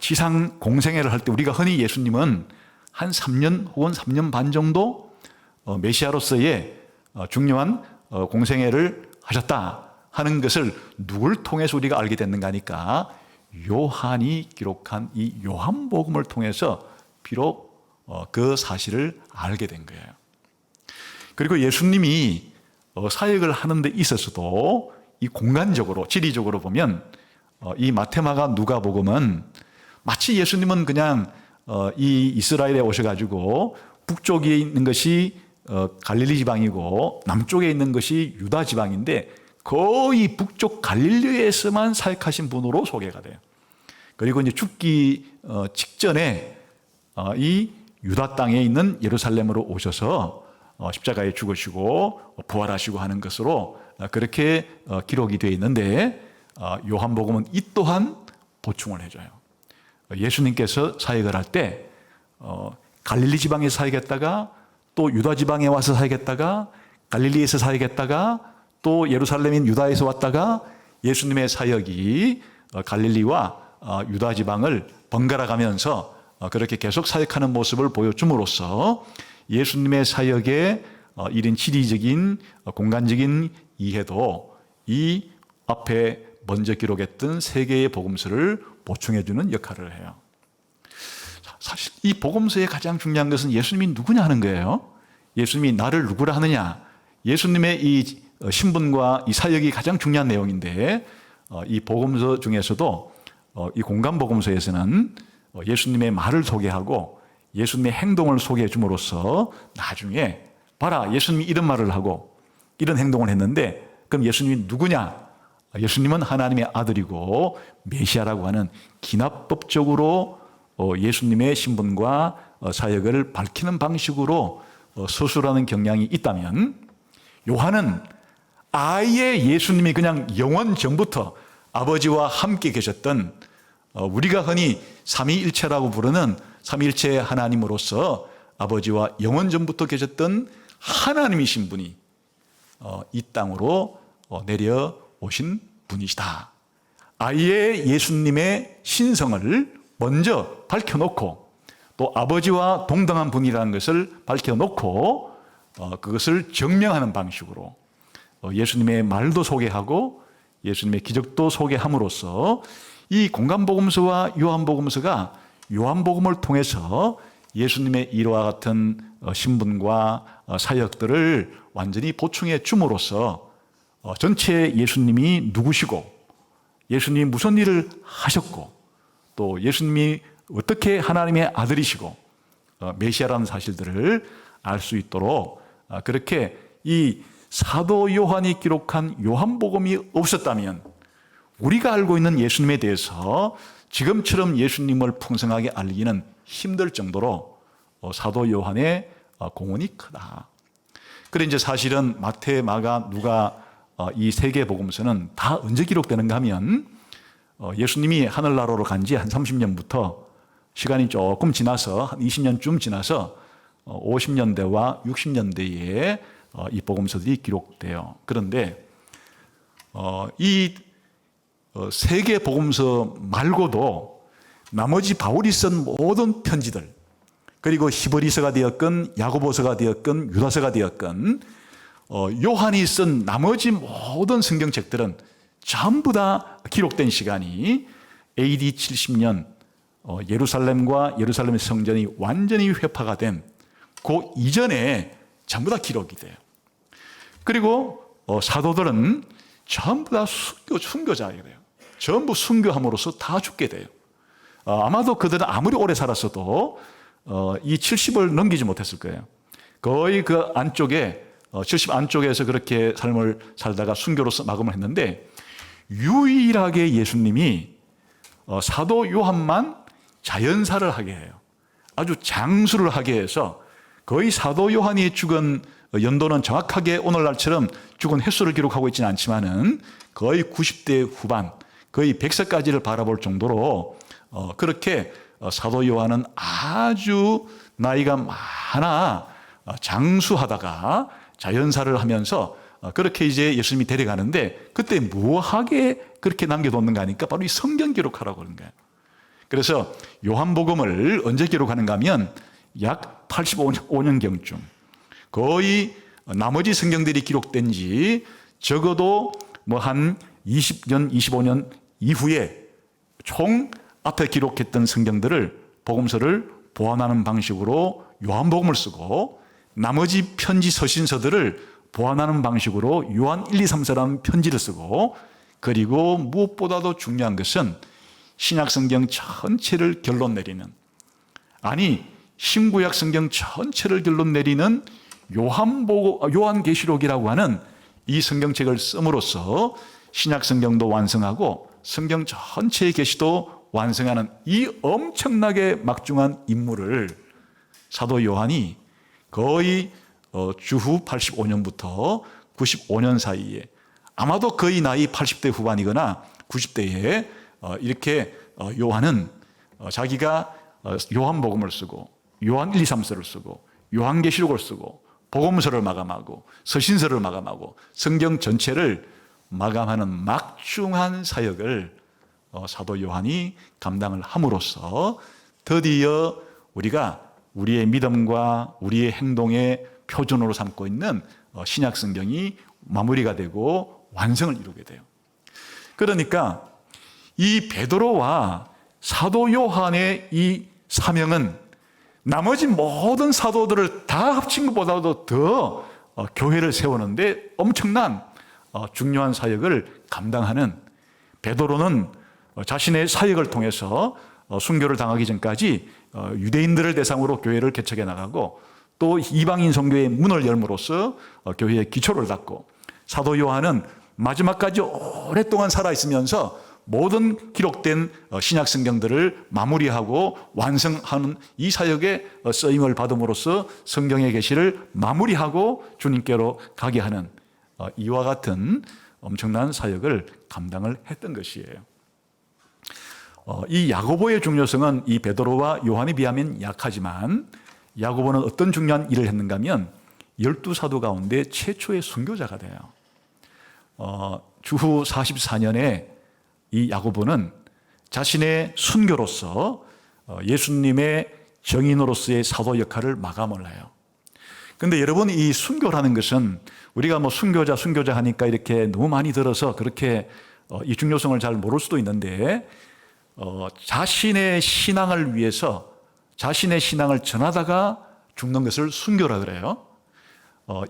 지상 공생애를 할 때, 우리가 흔히 예수님은 한 3년 혹은 3년 반 정도 메시아로서의 중요한 공생애를 하셨다 하는 것을 누굴 통해서 우리가 알게 됐는가 하니까, 요한이 기록한 이 요한복음을 통해서 비록 그 사실을 알게 된 거예요. 그리고 예수님이 사역을 하는 데 있어서도 이 공간적으로, 지리적으로 보면 이 마태, 마가, 누가복음은 마치 예수님은 그냥 이 이스라엘에 오셔가지고 북쪽에 있는 것이 갈릴리 지방이고 남쪽에 있는 것이 유다 지방인데 거의 북쪽 갈릴리에서만 사역하신 분으로 소개가 돼요. 그리고 이제 죽기 직전에 이 유다 땅에 있는 예루살렘으로 오셔서 십자가에 죽으시고 부활하시고 하는 것으로 그렇게 기록이 되어 있는데 요한복음은 이 또한 보충을 해줘요. 예수님께서 사역을 할 때 갈릴리 지방에 사역했다가 또 유다 지방에 와서 사역했다가 갈릴리에서 사역했다가 또 예루살렘인 유다에서 왔다가 예수님의 사역이 갈릴리와 유다 지방을 번갈아 가면서 그렇게 계속 사역하는 모습을 보여줌으로써 예수님의 사역의 이런 지리적인 공간적인 이해도 이 앞에 먼저 기록했던 세 개의 복음서를 보충해주는 역할을 해요. 사실 이 복음서의 가장 중요한 것은 예수님이 누구냐 하는 거예요. 예수님이 나를 누구라 하느냐. 예수님의 이 신분과 이 사역이 가장 중요한 내용인데 이 복음서 중에서도 이 공간 복음서에서는 예수님의 말을 소개하고 예수님의 행동을 소개해 줌으로써 나중에 봐라, 예수님이 이런 말을 하고 이런 행동을 했는데 그럼 예수님이 누구냐? 예수님은 하나님의 아들이고 메시아라고 하는 기납법적으로 예수님의 신분과 사역을 밝히는 방식으로 서술하는 경향이 있다면, 요한은 아예 예수님이 그냥 영원 전부터 아버지와 함께 계셨던, 우리가 흔히 삼위일체라고 부르는 삼위일체 하나님으로서 아버지와 영원 전부터 계셨던 하나님이신 분이 이 땅으로 내려오신 분이시다. 아예 예수님의 신성을 먼저 밝혀놓고 또 아버지와 동등한 분이라는 것을 밝혀놓고 그것을 증명하는 방식으로 예수님의 말도 소개하고 예수님의 기적도 소개함으로써 이 공간복음서와 요한복음서가 요한복음을 통해서 예수님의 이와 같은 신분과 사역들을 완전히 보충해 줌으로써 전체 예수님이 누구시고 예수님이 무슨 일을 하셨고 또 예수님이 어떻게 하나님의 아들이시고 메시아라는 사실들을 알 수 있도록 그렇게 이 사도 요한이 기록한 요한복음이 없었다면 우리가 알고 있는 예수님에 대해서 지금처럼 예수님을 풍성하게 알기는 힘들 정도로 사도 요한의 공헌이 크다. 그래 이제 사실은 마태, 마가, 누가 이 세 개 복음서는 다 언제 기록되는가 하면 예수님이 하늘나라로 간 지 한 30년부터 시간이 조금 지나서 한 20년쯤 지나서 50년대와 60년대에 이 복음서들이 기록돼요. 그런데 이 세 개 복음서 말고도 나머지 바울이 쓴 모든 편지들, 그리고 히브리서가 되었건 야고보서가 되었건 유다서가 되었건 요한이 쓴 나머지 모든 성경책들은 전부 다 기록된 시간이 AD 70년 예루살렘과 예루살렘 성전이 완전히 회파가 된 그 이전에 전부 다 기록이 돼요. 그리고 사도들은 전부 다 순교자예요. 전부 순교함으로써 다 죽게 돼요. 아마도 그들은 아무리 오래 살았어도 이 70을 넘기지 못했을 거예요. 거의 그 안쪽에 70 안쪽에서 그렇게 삶을 살다가 순교로서 마감을 했는데 유일하게 예수님이 사도 요한만 자연사를 하게 해요. 아주 장수를 하게 해서 거의 사도 요한이 죽은 연도는 정확하게 오늘날처럼 죽은 횟수를 기록하고 있지는 않지만은 거의 90대 후반, 거의 100세까지를 바라볼 정도로 그렇게 사도 요한은 아주 나이가 많아 장수하다가 자연사를 하면서 그렇게 이제 예수님이 데려가는데 그때 무하게 그렇게 남겨뒀는가 하니까 바로 이 성경 기록하라고 그러는 거예요. 그래서 요한복음을 언제 기록하는가 하면 약 85년경쯤 거의 나머지 성경들이 기록된 지 적어도 뭐 한 20년, 25년 이후에 총 앞에 기록했던 성경들을 복음서를 보완하는 방식으로 요한복음을 쓰고 나머지 편지 서신서들을 보완하는 방식으로 요한 1, 2, 3서라는 편지를 쓰고, 그리고 무엇보다도 중요한 것은 신약 성경 전체를 결론 내리는, 아니 신구약 성경 전체를 결론 내리는 요한계시록이라고 하는 이 성경책을 씀으로써 신약 성경도 완성하고 성경 전체의 계시도 완성하는 이 엄청나게 막중한 임무를 사도 요한이 거의 주후 85년부터 95년 사이에, 아마도 거의 나이 80대 후반이거나 90대에 이렇게 요한은 자기가 요한복음을 쓰고 요한 1, 2, 3서를 쓰고 요한계시록을 쓰고 복음서를 마감하고 서신서를 마감하고 성경 전체를 마감하는 막중한 사역을 사도 요한이 감당을 함으로써 드디어 우리가 우리의 믿음과 우리의 행동의 표준으로 삼고 있는 신약 성경이 마무리가 되고 완성을 이루게 돼요. 그러니까 이 베드로와 사도 요한의 이 사명은 나머지 모든 사도들을 다 합친 것보다도 더 교회를 세우는데 엄청난 중요한 사역을 감당하는, 베드로는 자신의 사역을 통해서 순교를 당하기 전까지 유대인들을 대상으로 교회를 개척해 나가고, 또 이방인 선교의 문을 열므로써 교회의 기초를 닦고, 사도 요한은 마지막까지 오랫동안 살아있으면서 모든 기록된 신약 성경들을 마무리하고 완성하는 이 사역에 쓰임을 받음으로써 성경의 계시를 마무리하고 주님께로 가게 하는 이와 같은 엄청난 사역을 감당을 했던 것이에요. 이 야고보의 중요성은 이 베드로와 요한에 비하면 약하지만, 야고보는 어떤 중요한 일을 했는가 하면 12사도 가운데 최초의 순교자가 돼요. 주후 44년에 이 야고보는 자신의 순교로서 예수님의 정인으로서의 사도 역할을 마감을 해요. 그런데 여러분, 이 순교라는 것은 우리가 뭐 순교자 하니까 이렇게 너무 많이 들어서 그렇게 이 중요성을 잘 모를 수도 있는데, 자신의 신앙을 위해서 자신의 신앙을 전하다가 죽는 것을 순교라 그래요.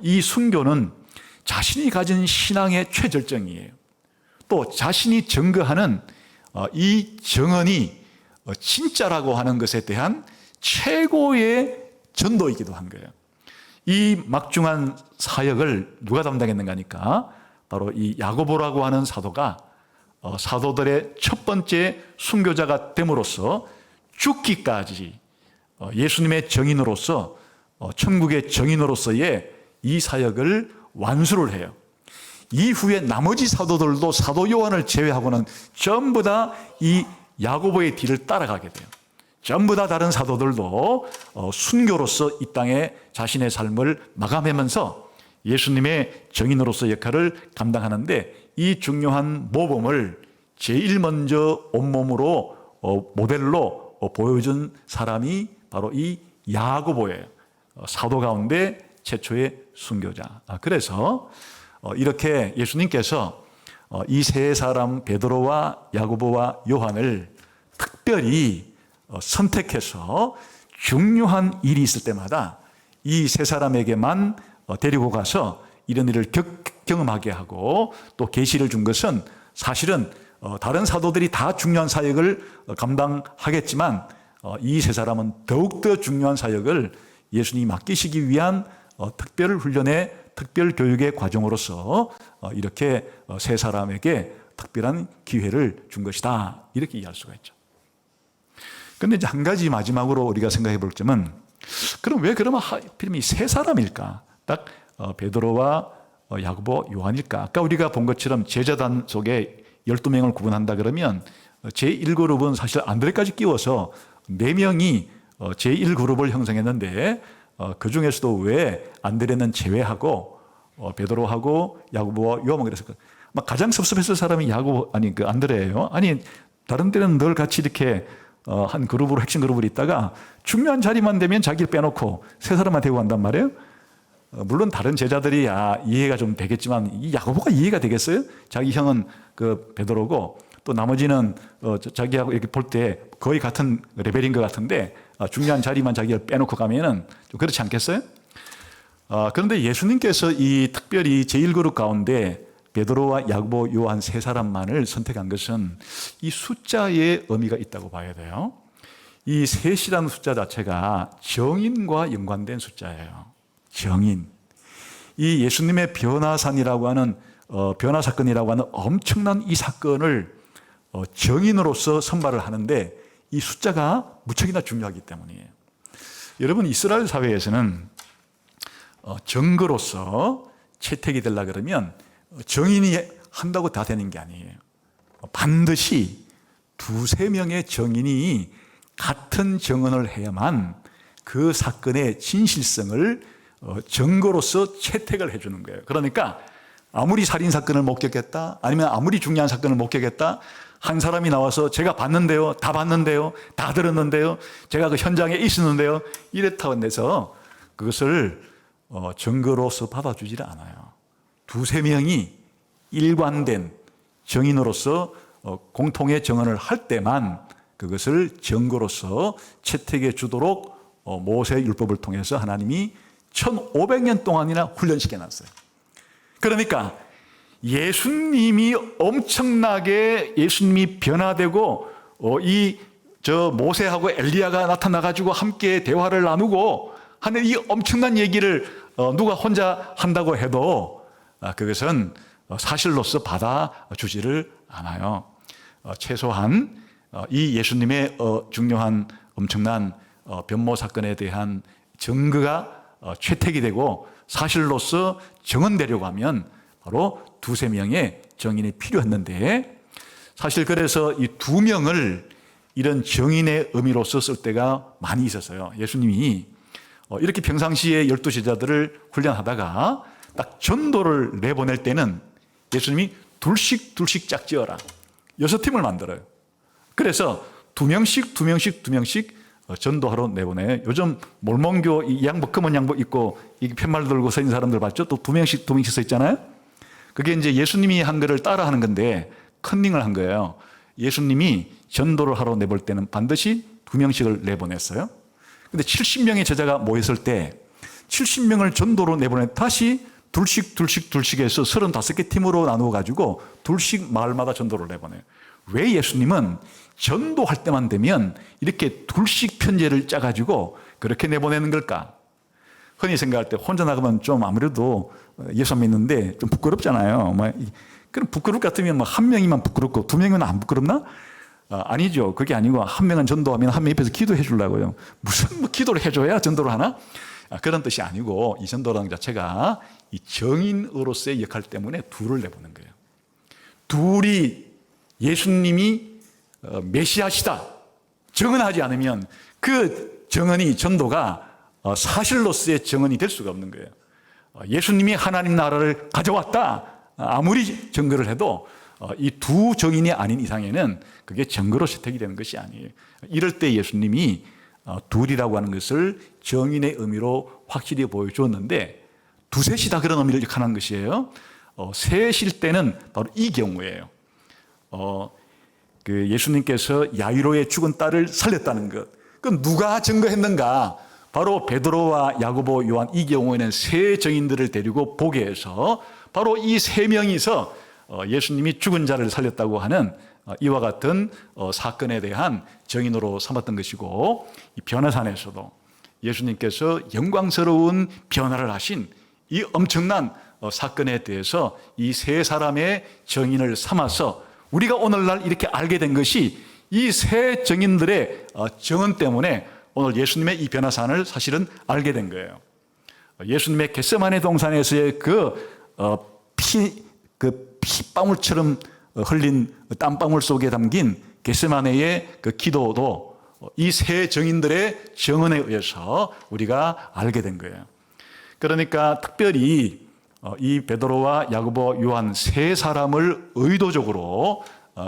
이 순교는 자신이 가진 신앙의 최절정이에요. 또 자신이 증거하는 이 정언이 진짜라고 하는 것에 대한 최고의 전도이기도 한 거예요. 이 막중한 사역을 누가 담당했는가 하니까 바로 이 야고보라고 하는 사도가 사도들의 첫 번째 순교자가 됨으로써 죽기까지 예수님의 정인으로서, 천국의 정인으로서의 이 사역을 완수를 해요. 이후에 나머지 사도들도 사도 요한을 제외하고는 전부 다 이 야고보의 뒤를 따라가게 돼요. 전부 다 다른 사도들도 순교로서 이 땅에 자신의 삶을 마감하면서 예수님의 정인으로서 역할을 감당하는데, 이 중요한 모범을 제일 먼저 온몸으로 모델로 보여준 사람이 바로 이 야고보예요. 사도 가운데 최초의 순교자. 그래서 이렇게 예수님께서 이 세 사람 베드로와 야고보와 요한을 특별히 선택해서 중요한 일이 있을 때마다 이 세 사람에게만 데리고 가서 이런 일을 경험하게 하고, 또 계시를 준 것은 사실은 다른 사도들이 다 중요한 사역을 감당하겠지만 이 세 사람은 더욱더 중요한 사역을 예수님이 맡기시기 위한 특별 훈련의 특별 교육의 과정으로서 이렇게 세 사람에게 특별한 기회를 준 것이다, 이렇게 이해할 수가 있죠. 그런데 이제 한 가지 마지막으로 우리가 생각해 볼 점은, 그럼 왜 그러면 하필이면 세 사람일까? 딱 베드로와 야고보, 요한일까? 아까 우리가 본 것처럼 제자단 속에 12명을 구분한다 그러면 제1그룹은 사실 안드레까지 끼워서 4명이 제1그룹을 형성했는데, 그 중에서도 왜 안드레는 제외하고 베드로하고 야고보와 요한만 그랬을까? 가장 섭섭했을 사람이 그 안드레예요. 아니, 다른 때는 늘 같이 이렇게 한 그룹으로, 핵심 그룹으로 있다가 중요한 자리만 되면 자기를 빼놓고 세 사람만 데리고 간단 말이에요. 물론 다른 제자들이 이해가 좀 되겠지만 이 야고보가 이해가 되겠어요? 자기 형은 그 베드로고 또 나머지는 자기하고 이렇게 볼 때 거의 같은 레벨인 것 같은데 중요한 자리만 자기를 빼놓고 가면은 좀 그렇지 않겠어요? 그런데 예수님께서 이 특별히 제1그룹 가운데 베드로와 야고보, 요한 세 사람만을 선택한 것은 이 숫자의 의미가 있다고 봐야 돼요. 이 셋이라는 숫자 자체가 정인과 연관된 숫자예요. 정인. 이 예수님의 변화산이라고 하는 변화 사건이라고 하는 엄청난 이 사건을 정인으로서 선발을 하는데 이 숫자가 무척이나 중요하기 때문이에요. 여러분, 이스라엘 사회에서는 정거로서 채택이 되려고 그러면 정인이 한다고 다 되는 게 아니에요. 반드시 두세 명의 정인이 같은 정언을 해야만 그 사건의 진실성을 증거로서 채택을 해주는 거예요. 그러니까 아무리 살인사건을 목격했다, 아니면 아무리 중요한 사건을 목격했다, 한 사람이 나와서 제가 봤는데요, 다 봤는데요, 다 들었는데요, 제가 그 현장에 있었는데요, 이랬다고 해서 그것을 증거로서 받아주질 않아요. 두세 명이 일관된 정인으로서 공통의 정언을 할 때만 그것을 증거로서 채택해 주도록 모세 율법을 통해서 하나님이 1500년 동안이나 훈련시켜 놨어요. 그러니까 예수님이 엄청나게 예수님이 변화되고 모세하고 엘리야가 나타나 가지고 함께 대화를 나누고 하는 이 엄청난 얘기를 누가 혼자 한다고 해도 그것은 사실로서 받아주지를 않아요. 최소한 이 예수님의 중요한 엄청난 변모 사건에 대한 증거가 채택이 되고 사실로서 정언되려고 하면 바로 두세 명의 정인이 필요했는데, 사실 그래서 이 두 명을 이런 정인의 의미로서 쓸 때가 많이 있었어요. 예수님이 이렇게 평상시에 12제자들을 훈련하다가 딱 전도를 내보낼 때는 예수님이 둘씩 짝지어라 6팀을 만들어요. 그래서 두 명씩 전도하러 내보내요. 요즘 몰몬교 이 양복, 검은 양복 입고 이 팻말 들고 서 있는 사람들 봤죠? 또 두 명씩 서 있잖아요. 그게 이제 예수님이 한 거를 따라하는 건데 컨닝을 한 거예요. 예수님이 전도를 하러 내볼 때는 반드시 두 명씩을 내보냈어요. 근데 70명의 제자가 모였을 때 70명을 전도로 내보내 다시 둘씩 해서 35개 팀으로 나누어 가지고 둘씩 마을마다 전도를 내보내요. 왜 예수님은 전도할 때만 되면 이렇게 둘씩 편제를 짜가지고 그렇게 내보내는 걸까? 흔히 생각할 때 혼자 나가면 좀 아무래도 예수 믿는데 좀 부끄럽잖아요. 그럼 부끄럽 같으면 한 명이면 부끄럽고 두 명이면 안 부끄럽나? 아니죠. 그게 아니고 한 명은 전도하면 한 명 옆에서 기도해 주려고요. 무슨 기도를 해줘야 전도를 하나? 그런 뜻이 아니고 이 전도라는 자체가 이 정인으로서의 역할 때문에 둘을 내보는 거예요. 둘이 예수님이 메시아시다 정언하지 않으면 그 정언이 전도가 사실로서의 정언이 될 수가 없는 거예요. 예수님이 하나님 나라를 가져왔다 아무리 증거를 해도 이 두 정인이 아닌 이상에는 그게 증거로 채택이 되는 것이 아니에요. 이럴 때 예수님이 둘이라고 하는 것을 정인의 의미로 확실히 보여주었는데 두셋이다 그런 의미를 역하는 것이에요. 셋일 때는 바로 이 경우예요. 그 예수님께서 야이로의 죽은 딸을 살렸다는 것. 그건 누가 증거했는가? 바로 베드로와 야고보, 요한 이 경우에는 세 정인들을 데리고 보게 해서 바로 이 세 명이서 예수님이 죽은 자를 살렸다고 하는 이와 같은 사건에 대한 정인으로 삼았던 것이고, 이 변화산에서도 예수님께서 영광스러운 변화를 하신 이 엄청난 사건에 대해서 이 세 사람의 정인을 삼아서 우리가 오늘날 이렇게 알게 된 것이 이 세 정인들의 정언 때문에 오늘 예수님의 이 변화산을 사실은 알게 된 거예요. 예수님의 겟세마네 동산에서의 피방울처럼 흘린 땀방울 속에 담긴 겟세마네의 그 기도도 이 세 정인들의 정언에 의해서 우리가 알게 된 거예요. 그러니까 특별히 이 베드로와 야고보, 요한 세 사람을 의도적으로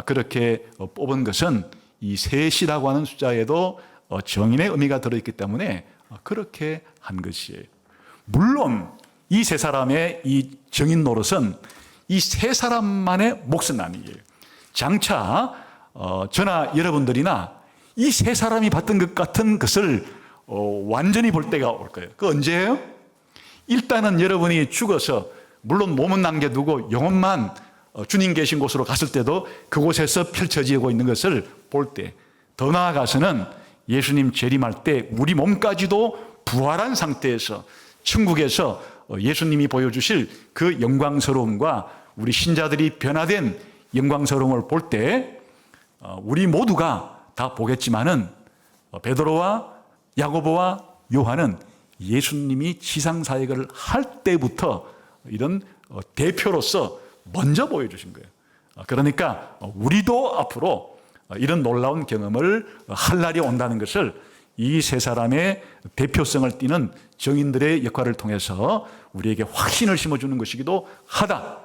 그렇게 뽑은 것은 이 셋이라고 하는 숫자에도 정인의 의미가 들어있기 때문에 그렇게 한 것이에요. 물론 이 세 사람의 이 정인 노릇은 이 세 사람만의 몫은 아니에요. 장차 저나 여러분들이나 이 세 사람이 봤던 것 같은 것을 완전히 볼 때가 올 거예요. 그 언제예요? 일단은 여러분이 죽어서 물론 몸은 남겨두고 영혼만 주님 계신 곳으로 갔을 때도 그곳에서 펼쳐지고 있는 것을 볼 때, 더 나아가서는 예수님 재림할 때 우리 몸까지도 부활한 상태에서 천국에서 예수님이 보여주실 그 영광스러움과 우리 신자들이 변화된 영광스러움을 볼 때 우리 모두가 다 보겠지만은 베드로와 야고보와 요한은 예수님이 지상사역을 할 때부터 이런 대표로서 먼저 보여주신 거예요. 그러니까 우리도 앞으로 이런 놀라운 경험을 할 날이 온다는 것을 이 세 사람의 대표성을 띠는 정인들의 역할을 통해서 우리에게 확신을 심어주는 것이기도 하다.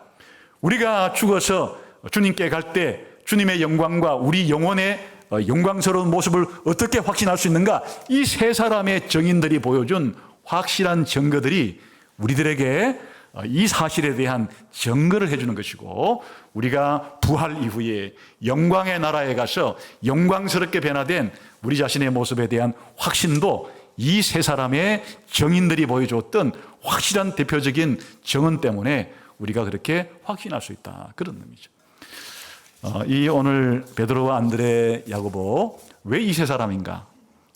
우리가 죽어서 주님께 갈 때 주님의 영광과 우리 영혼의 영광스러운 모습을 어떻게 확신할 수 있는가? 이 세 사람의 정인들이 보여준 확실한 증거들이 우리들에게 이 사실에 대한 증거를 해주는 것이고, 우리가 부활 이후에 영광의 나라에 가서 영광스럽게 변화된 우리 자신의 모습에 대한 확신도 이 세 사람의 정인들이 보여줬던 확실한 대표적인 증언 때문에 우리가 그렇게 확신할 수 있다, 그런 의미죠. 이 오늘 베드로와 안드레, 야고보, 왜 이 세 사람인가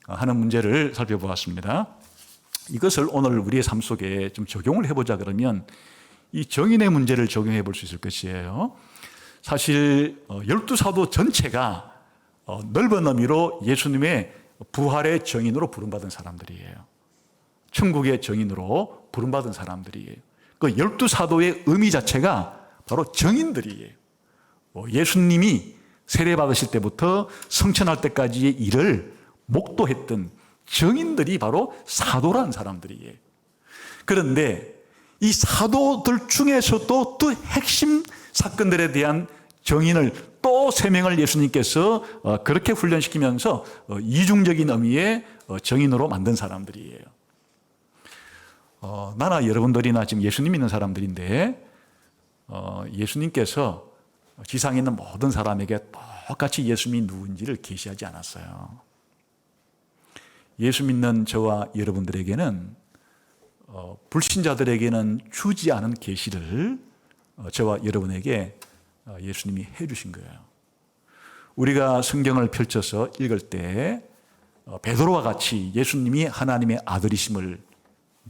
하는 문제를 살펴보았습니다. 이것을 오늘 우리의 삶 속에 좀 적용을 해보자 그러면 이 정인의 문제를 적용해 볼 수 있을 것이에요. 사실 12사도 전체가 넓은 의미로 예수님의 부활의 정인으로 부름받은 사람들이에요. 천국의 정인으로 부름받은 사람들이에요. 그 12사도의 의미 자체가 바로 정인들이에요. 예수님이 세례받으실 때부터 성천할 때까지의 일을 목도했던 정인들이 바로 사도라는 사람들이에요. 그런데 이 사도들 중에서도 또 핵심 사건들에 대한 정인을 또 3명을 예수님께서 그렇게 훈련시키면서 이중적인 의미의 정인으로 만든 사람들이에요. 나나 여러분들이나 지금 예수님 믿는 사람들인데 예수님께서 지상에 있는 모든 사람에게 똑같이 예수님이 누군지를 계시하지 않았어요. 예수 믿는 저와 여러분들에게는 불신자들에게는 주지 않은 계시를 저와 여러분에게 예수님이 해주신 거예요. 우리가 성경을 펼쳐서 읽을 때 베드로와 같이 예수님이 하나님의 아들이심을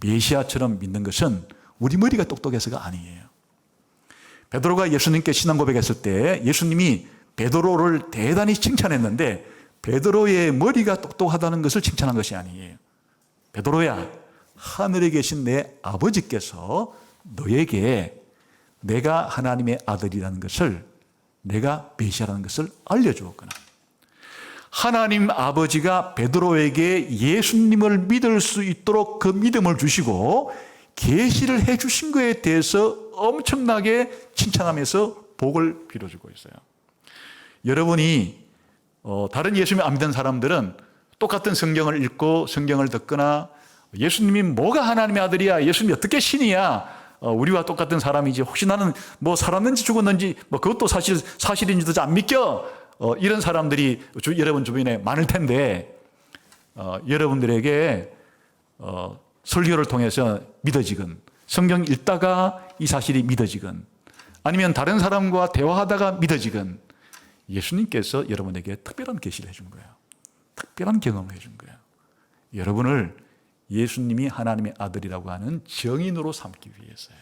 메시아처럼 믿는 것은 우리 머리가 똑똑해서가 아니에요. 베드로가 예수님께 신앙 고백했을 때 예수님이 베드로를 대단히 칭찬했는데 베드로의 머리가 똑똑하다는 것을 칭찬한 것이 아니에요. 베드로야, 하늘에 계신 내 아버지께서 너에게 내가 하나님의 아들이라는 것을, 내가 메시아라는 것을 알려주었구나. 하나님 아버지가 베드로에게 예수님을 믿을 수 있도록 그 믿음을 주시고 계시를 해 주신 것에 대해서 엄청나게 칭찬하면서 복을 빌어주고 있어요. 여러분이 다른 예수님 안 믿는 사람들은 똑같은 성경을 읽고 성경을 듣거나 예수님이 뭐가 하나님의 아들이야, 예수님이 어떻게 신이야, 우리와 똑같은 사람이지, 혹시 나는 뭐 살았는지 죽었는지 뭐 그것도 사실인지도 안 믿겨, 이런 사람들이 여러분 주변에 많을 텐데 여러분들에게 설교를 통해서 믿어지건, 성경 읽다가 이 사실이 믿어지건, 아니면 다른 사람과 대화하다가 믿어지건, 예수님께서 여러분에게 특별한 계시를 해준 거예요. 특별한 경험을 해준 거예요. 여러분을 예수님이 하나님의 아들이라고 하는 정인으로 삼기 위해서요.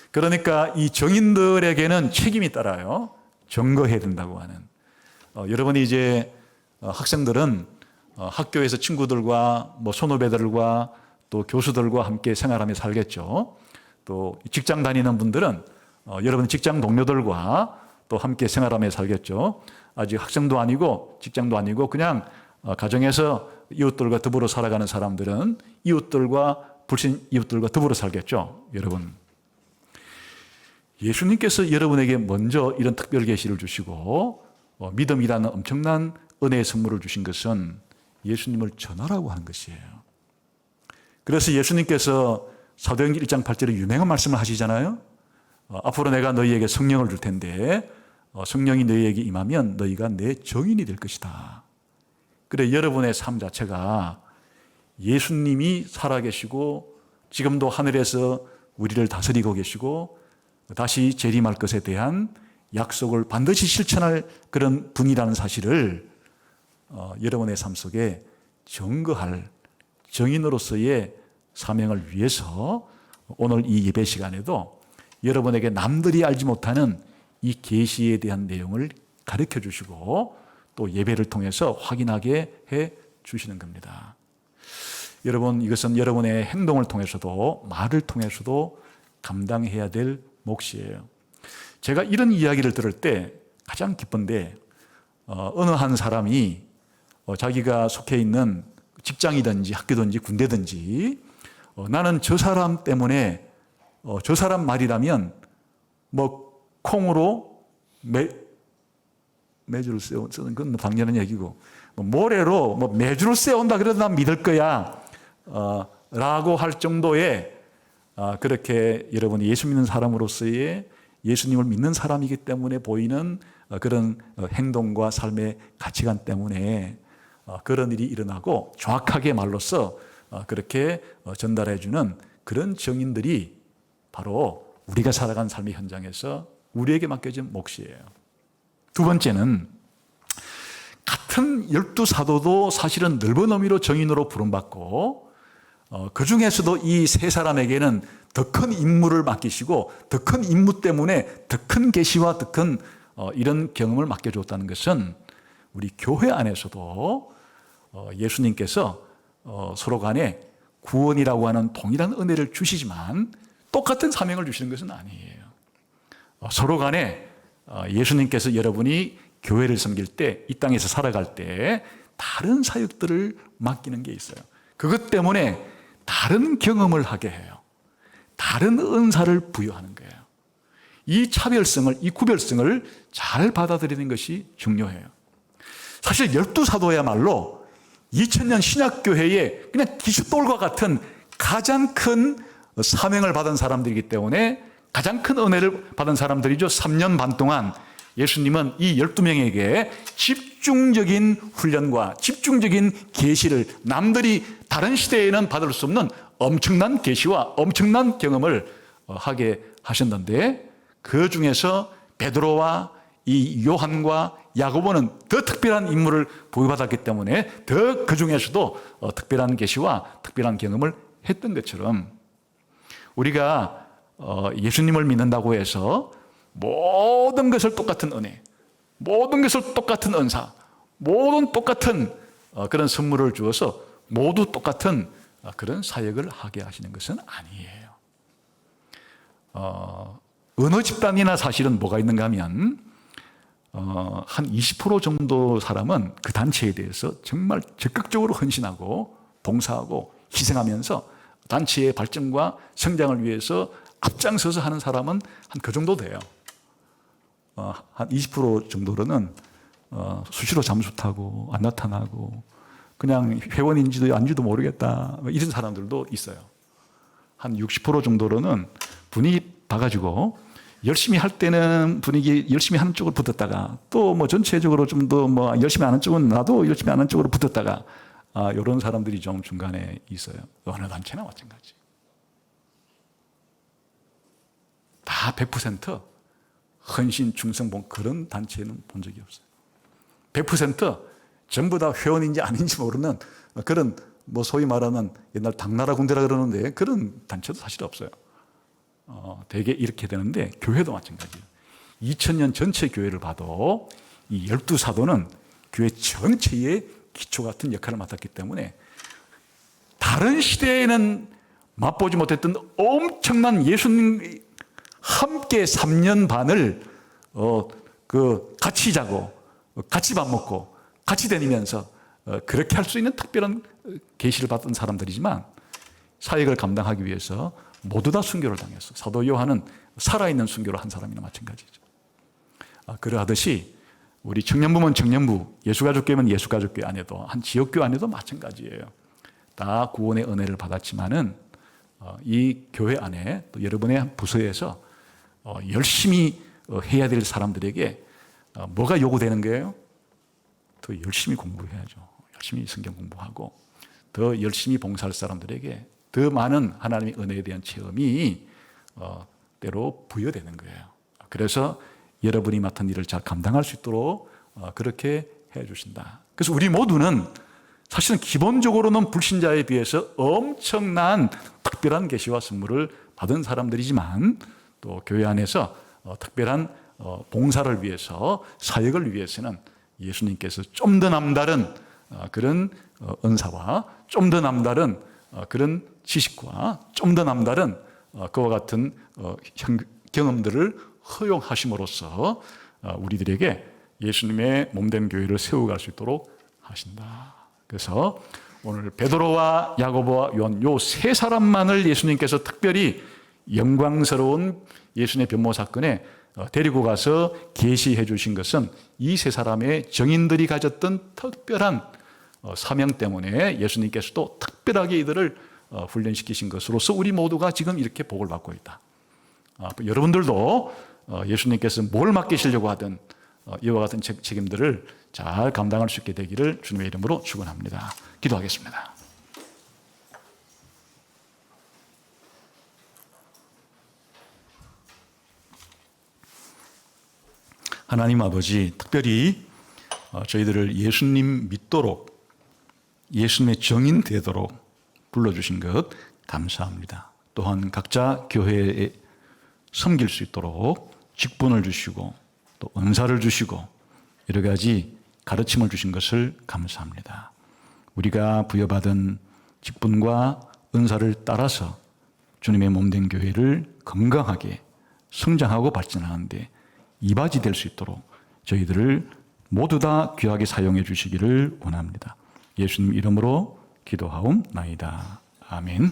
그러니까 이 정인들에게는 책임이 따라요. 증거해야 된다고 하는. 여러분이 이제 학생들은 학교에서 친구들과 뭐 선후배들과 또 교수들과 함께 생활하며 살겠죠. 또 직장 다니는 분들은 여러분 직장 동료들과 또 함께 생활하며 살겠죠. 아직 학생도 아니고 직장도 아니고 그냥 가정에서 이웃들과 더불어 살아가는 사람들은 이웃들과 불신 이웃들과 더불어 살겠죠. 여러분, 예수님께서 여러분에게 먼저 이런 특별 계시를 주시고 믿음이라는 엄청난 은혜의 선물을 주신 것은 예수님을 전하라고 하는 것이에요. 그래서 예수님께서 사도행전 1장 8절에 유명한 말씀을 하시잖아요. 앞으로 내가 너희에게 성령을 줄 텐데 성령이 너희에게 임하면 너희가 내 정인이 될 것이다. 그래, 여러분의 삶 자체가 예수님이 살아계시고 지금도 하늘에서 우리를 다스리고 계시고 다시 재림할 것에 대한 약속을 반드시 실천할 그런 분이라는 사실을 여러분의 삶 속에 증거할 정인으로서의 사명을 위해서 오늘 이 예배 시간에도 여러분에게 남들이 알지 못하는 이 계시에 대한 내용을 가르쳐 주시고 또 예배를 통해서 확인하게 해 주시는 겁니다. 여러분, 이것은 여러분의 행동을 통해서도 말을 통해서도 감당해야 될 몫이에요. 제가 이런 이야기를 들을 때 가장 기쁜데 어느 한 사람이 자기가 속해 있는 직장이든지 학교든지 군대든지 나는 저 사람 때문에 저 사람 말이라면 뭐 콩으로 매주를 세우는 건 당연한 얘기고 모래로 매주를 세운다 그래도 난 믿을 거야 라고 할 정도의 그렇게 여러분이 예수 믿는 사람으로서의 예수님을 믿는 사람이기 때문에 보이는 그런 행동과 삶의 가치관 때문에 그런 일이 일어나고 정확하게 말로써 그렇게 전달해 주는 그런 정인들이 바로 우리가 살아간 삶의 현장에서 우리에게 맡겨진 몫이에요. 두 번째는 같은 12사도도 사실은 넓은 의미로 정인으로 부름받고 그 중에서도 이 세 사람에게는 더 큰 임무를 맡기시고 더 큰 임무 때문에 더 큰 계시와 더 큰 이런 경험을 맡겨줬다는 것은 우리 교회 안에서도 예수님께서 서로 간에 구원이라고 하는 동일한 은혜를 주시지만 똑같은 사명을 주시는 것은 아니에요. 서로 간에 예수님께서 여러분이 교회를 섬길 때, 이 땅에서 살아갈 때 다른 사역들을 맡기는 게 있어요. 그것 때문에 다른 경험을 하게 해요. 다른 은사를 부여하는 거예요. 이 차별성을, 이 구별성을 잘 받아들이는 것이 중요해요. 사실 12사도야말로 2000년 신약교회의 그냥 기숫돌과 같은 가장 큰 사명을 받은 사람들이기 때문에 가장 큰 은혜를 받은 사람들이죠. 3년 반 동안 예수님은 이 12명에게 집중적인 훈련과 집중적인 계시를 남들이 다른 시대에는 받을 수 없는 엄청난 계시와 엄청난 경험을 하게 하셨는데 그 중에서 베드로와 이 요한과 야고보는 더 특별한 임무를 부여받았기 때문에 더 그 중에서도 특별한 계시와 특별한 경험을 했던 것처럼 우리가 예수님을 믿는다고 해서 모든 것을 똑같은 은혜, 모든 것을 똑같은 은사, 모든 똑같은 그런 선물을 주어서 모두 똑같은 그런 사역을 하게 하시는 것은 아니에요. 어느 집단이나 사실은 뭐가 있는가 하면 한 20% 정도 사람은 그 단체에 대해서 정말 적극적으로 헌신하고 봉사하고 희생하면서 단체의 발전과 성장을 위해서 앞장서서 하는 사람은 한 그 정도 돼요. 한 20% 정도로는 수시로 잠수 타고 안 나타나고 그냥 회원인지도 아닌지도 모르겠다 이런 사람들도 있어요. 한 60% 정도로는 분위기 봐가지고 열심히 할 때는 분위기 열심히 하는 쪽으로 붙었다가 또 뭐 전체적으로 좀 더 뭐 열심히 하는 쪽은 나도 열심히 하는 쪽으로 붙었다가 이런 사람들이 좀 중간에 있어요. 어느 단체나 마찬가지. 다 100% 헌신, 충성, 그런 단체는 본 적이 없어요. 100% 전부 다 회원인지 아닌지 모르는 그런 뭐 소위 말하는 옛날 당나라 군대라 그러는데 그런 단체도 사실 없어요. 대개 이렇게 되는데 교회도 마찬가지예요. 2000년 전체 교회를 봐도 이 12사도는 교회 전체의 기초 같은 역할을 맡았기 때문에 다른 시대에는 맛보지 못했던 엄청난 예수님 함께 3년 반을 같이 자고 같이 밥 먹고 같이 다니면서 그렇게 할 수 있는 특별한 계시를 받은 사람들이지만 사역을 감당하기 위해서 모두 다 순교를 당했어. 사도 요한은 살아있는 순교를 한 사람이나 마찬가지죠. 그러하듯이 우리 청년부면 청년부, 예수가족교회면 예수가족교회 안에도 한 지역교회 안에도 마찬가지예요. 다 구원의 은혜를 받았지만은 이 교회 안에 또 여러분의 한 부서에서 열심히 해야 될 사람들에게 뭐가 요구되는 거예요? 더 열심히 공부해야죠. 열심히 성경 공부하고 더 열심히 봉사할 사람들에게 더 많은 하나님의 은혜에 대한 체험이 때로 부여되는 거예요. 그래서 여러분이 맡은 일을 잘 감당할 수 있도록 그렇게 해주신다. 그래서 우리 모두는 사실은 기본적으로는 불신자에 비해서 엄청난 특별한 계시와 선물을 받은 사람들이지만 또 교회 안에서 특별한 봉사를 위해서, 사역을 위해서는 예수님께서 좀 더 남다른 그런 은사와 좀 더 남다른 그런 지식과 좀 더 남다른 그와 같은 경험들을 허용하심으로써 우리들에게 예수님의 몸된 교회를 세워갈 수 있도록 하신다. 그래서 오늘 베드로와 야고보와 요한 요 세 사람만을 예수님께서 특별히 영광스러운 예수님의 변모 사건에 데리고 가서 계시해 주신 것은 이 세 사람의 정인들이 가졌던 특별한 사명 때문에 예수님께서도 특별하게 이들을 훈련시키신 것으로서 우리 모두가 지금 이렇게 복을 받고 있다. 여러분들도 예수님께서 뭘 맡기시려고 하든 이와 같은 책임들을 잘 감당할 수 있게 되기를 주님의 이름으로 축원합니다. 기도하겠습니다. 하나님 아버지, 특별히 저희들을 예수님 믿도록, 예수님의 정인 되도록 불러주신 것 감사합니다. 또한 각자 교회에 섬길 수 있도록 직분을 주시고 또 은사를 주시고 여러 가지 가르침을 주신 것을 감사합니다. 우리가 부여받은 직분과 은사를 따라서 주님의 몸된 교회를 건강하게 성장하고 발전하는데 이바지 될 수 있도록 저희들을 모두 다 귀하게 사용해 주시기를 원합니다. 예수님 이름으로 기도하옵나이다. 아멘.